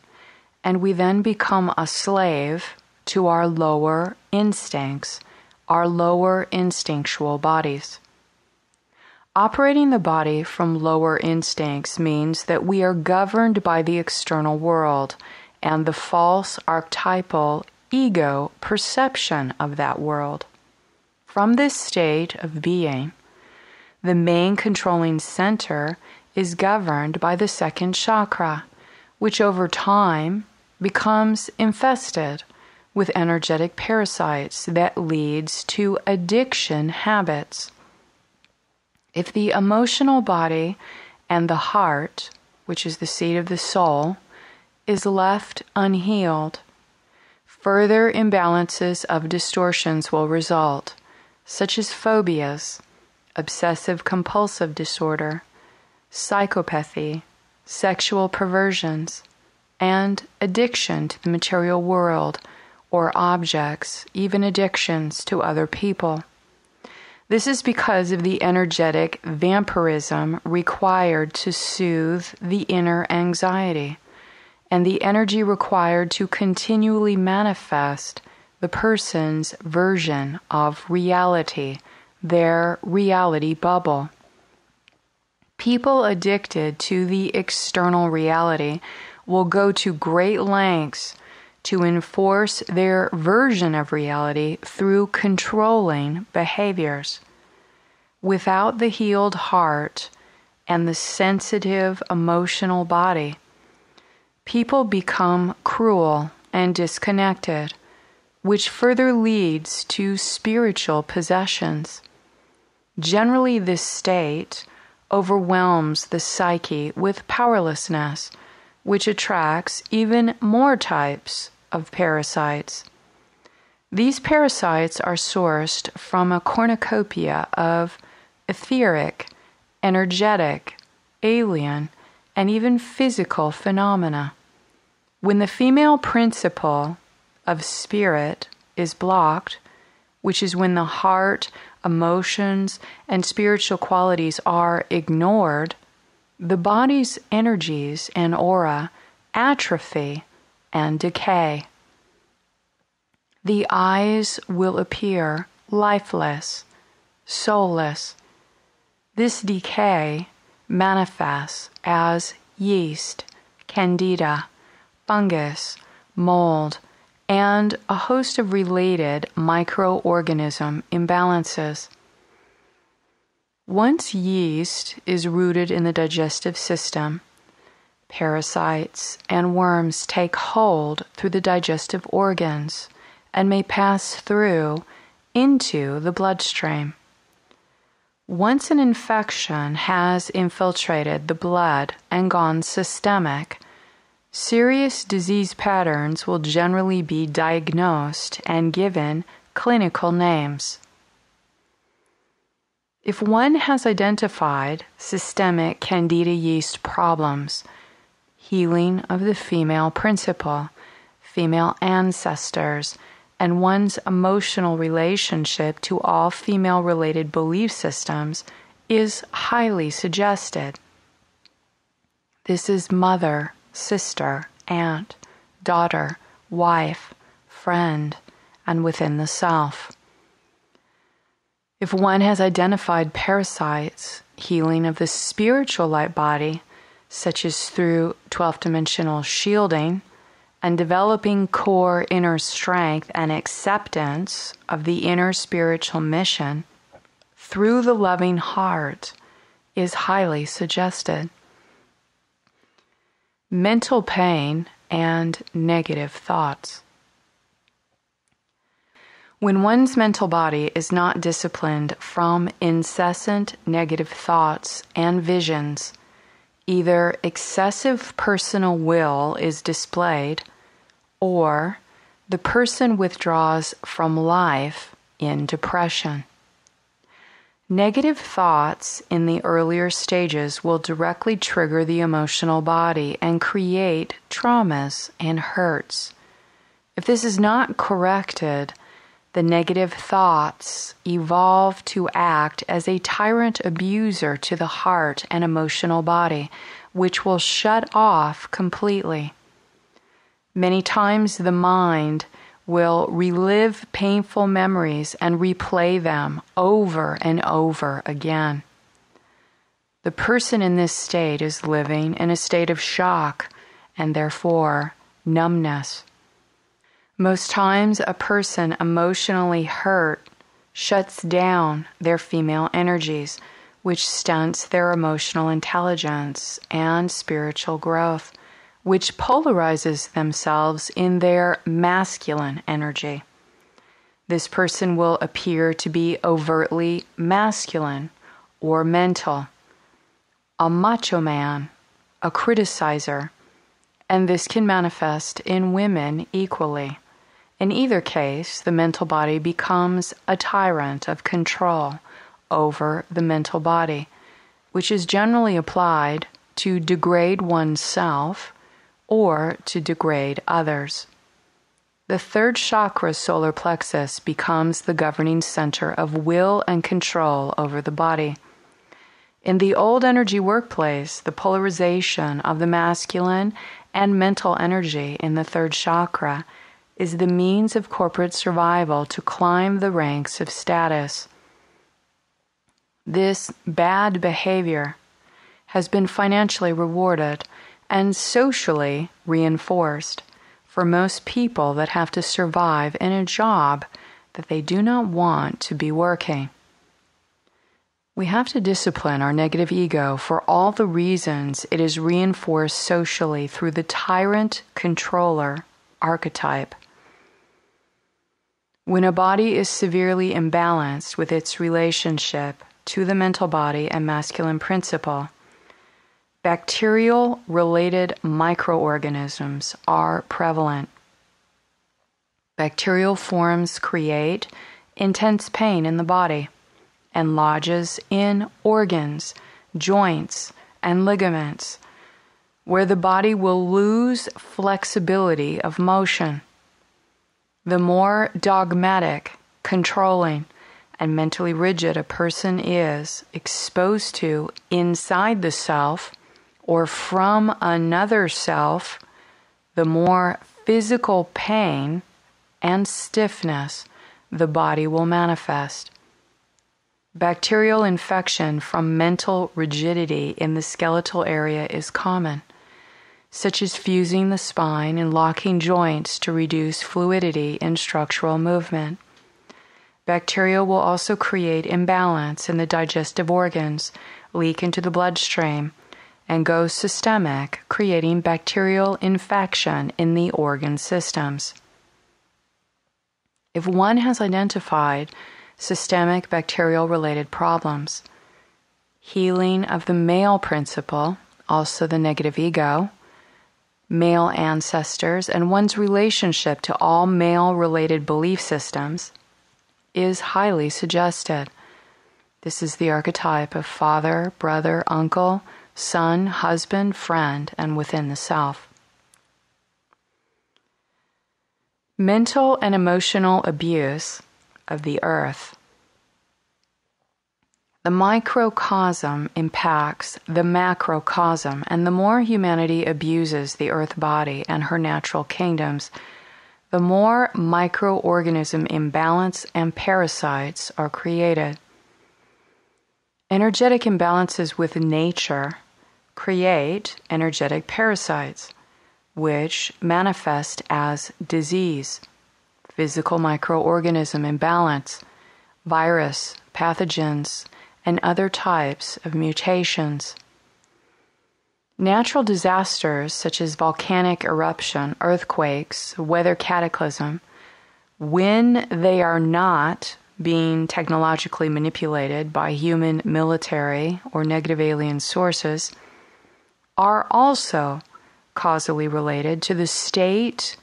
and we then become a slave to our lower instincts, our lower instinctual bodies. Operating the body from lower instincts means that we are governed by the external world and the false archetypal ego perception of that world. From this state of being, the main controlling center is governed by the second chakra, which over time becomes infested with energetic parasites that leads to addiction habits. If the emotional body and the heart, which is the seat of the soul, is left unhealed, further imbalances of distortions will result, such as phobias, obsessive-compulsive disorder, psychopathy, sexual perversions, and addiction to the material world or objects, even addictions to other people. This is because of the energetic vampirism required to soothe the inner anxiety, and the energy required to continually manifest the person's version of reality, their reality bubble. People addicted to the external reality will go to great lengths to enforce their version of reality through controlling behaviors. Without the healed heart and the sensitive emotional body, people become cruel and disconnected, which further leads to spiritual possessions. Generally, this state overwhelms the psyche with powerlessness, which attracts even more types of parasites. These parasites are sourced from a cornucopia of etheric, energetic, alien, and even physical phenomena. When the female principle of spirit is blocked, which is when the heart, emotions, and spiritual qualities are ignored, the body's energies and aura atrophy and decay. The eyes will appear lifeless, soulless. This decay manifests as yeast, candida, fungus, mold, and a host of related microorganism imbalances. Once yeast is rooted in the digestive system, parasites and worms take hold through the digestive organs and may pass through into the bloodstream. Once an infection has infiltrated the blood and gone systemic, serious disease patterns will generally be diagnosed and given clinical names. If one has identified systemic candida yeast problems, healing of the female principle, female ancestors, and one's emotional relationship to all female-related belief systems is highly suggested. This is mother, sister, aunt, daughter, wife, friend, and within the self. If one has identified parasites, healing of the spiritual light body, such as through 12th-dimensional shielding, and developing core inner strength and acceptance of the inner spiritual mission through the loving heart, is highly suggested. Mental pain and negative thoughts. When one's mental body is not disciplined from incessant negative thoughts and visions, either excessive personal will is displayed, or the person withdraws from life in depression. Negative thoughts in the earlier stages will directly trigger the emotional body and create traumas and hurts. If this is not corrected, the negative thoughts evolve to act as a tyrant abuser to the heart and emotional body, which will shut off completely. Many times the mind will relive painful memories and replay them over and over again. The person in this state is living in a state of shock and therefore numbness. Most times a person emotionally hurt shuts down their female energies, which stunts their emotional intelligence and spiritual growth, which polarizes themselves in their masculine energy. This person will appear to be overtly masculine or mental, a macho man, a criticizer, and this can manifest in women equally. In either case, the mental body becomes a tyrant of control over the mental body, which is generally applied to degrade oneself or to degrade others. The third chakra, solar plexus, becomes the governing center of will and control over the body. In the old energy workplace, the polarization of the masculine and mental energy in the third chakra is the means of corporate survival to climb the ranks of status. This bad behavior has been financially rewarded and socially reinforced for most people that have to survive in a job that they do not want to be working. We have to discipline our negative ego for all the reasons it is reinforced socially through the tyrant-controller archetype. When a body is severely imbalanced with its relationship to the mental body and masculine principle, bacterial-related microorganisms are prevalent. Bacterial forms create intense pain in the body and lodges in organs, joints, and ligaments, where the body will lose flexibility of motion. The more dogmatic, controlling, and mentally rigid a person is exposed to inside the self or from another self, the more physical pain and stiffness the body will manifest. Bacterial infection from mental rigidity in the skeletal area is common, such as fusing the spine and locking joints to reduce fluidity in structural movement. Bacteria will also create imbalance in the digestive organs, leak into the bloodstream, and go systemic, creating bacterial infection in the organ systems. If one has identified systemic bacterial-related problems, healing of the male principle, also the negative ego, male ancestors, and one's relationship to all male-related belief systems is highly suggested. This is the archetype of father, brother, uncle, son, husband, friend, and within the self. Mental and emotional abuse of the earth. The microcosm impacts the macrocosm, and the more humanity abuses the earth body and her natural kingdoms, the more microorganism imbalance and parasites are created. Energetic imbalances with nature create energetic parasites, which manifest as disease, physical microorganism imbalance, virus, pathogens, and other types of mutations. Natural disasters such as volcanic eruption, earthquakes, weather cataclysm, when they are not being technologically manipulated by human military or negative alien sources, are also causally related to the state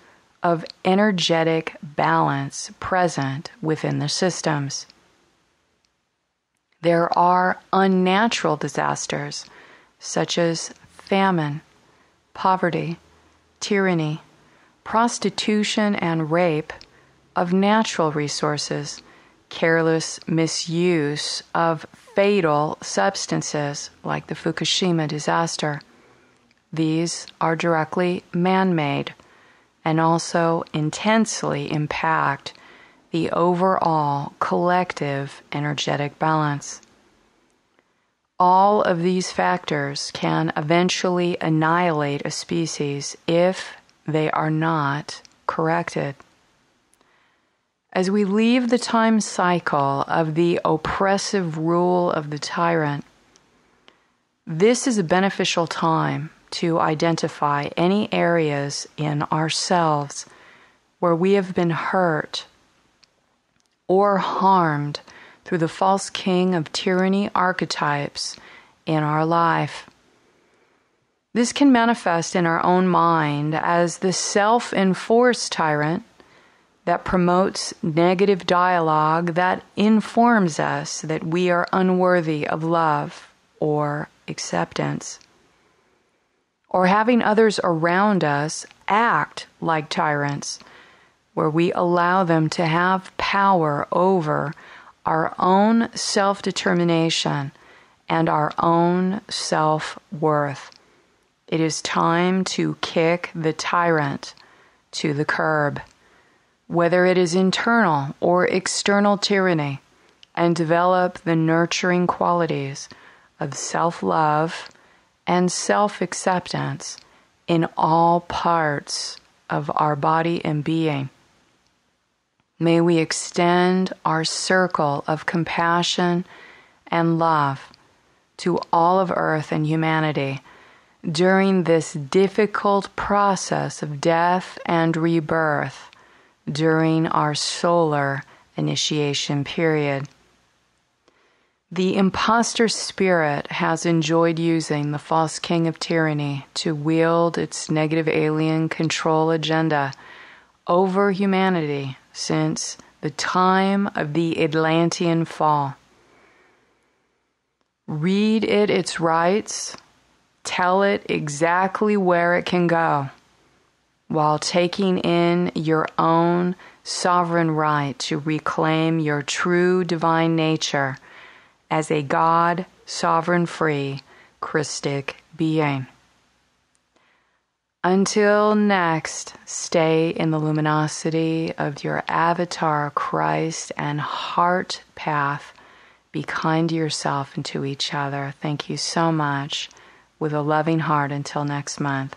of energetic balance present within the systems. There are unnatural disasters such as famine, poverty, tyranny, prostitution and rape of natural resources, careless misuse of fatal substances like the Fukushima disaster. These are directly man-made and also intensely impact the overall collective energetic balance. All of these factors can eventually annihilate a species if they are not corrected. As we leave the time cycle of the oppressive rule of the tyrant, this is a beneficial time to identify any areas in ourselves where we have been hurt or harmed through the false king of tyranny archetypes in our life. This can manifest in our own mind as the self-enforced tyrant that promotes negative dialogue that informs us that we are unworthy of love or acceptance. Or having others around us act like tyrants, where we allow them to have power over our own self-determination and our own self-worth. It is time to kick the tyrant to the curb. whether it is internal or external tyranny, and develop the nurturing qualities of self-love and self-acceptance in all parts of our body and being. May we extend our circle of compassion and love to all of Earth and humanity during this difficult process of death and rebirth during our solar initiation period. The imposter spirit has enjoyed using the false king of tyranny to wield its negative alien control agenda over humanity since the time of the Atlantean fall. Read it its rights, tell it exactly where it can go, while taking in your own sovereign right to reclaim your true divine nature as a God, sovereign, free, Christic being. Until next, stay in the luminosity of your avatar, Christ, and heart path. Be kind to yourself and to each other. Thank you so much. With a loving heart until next month.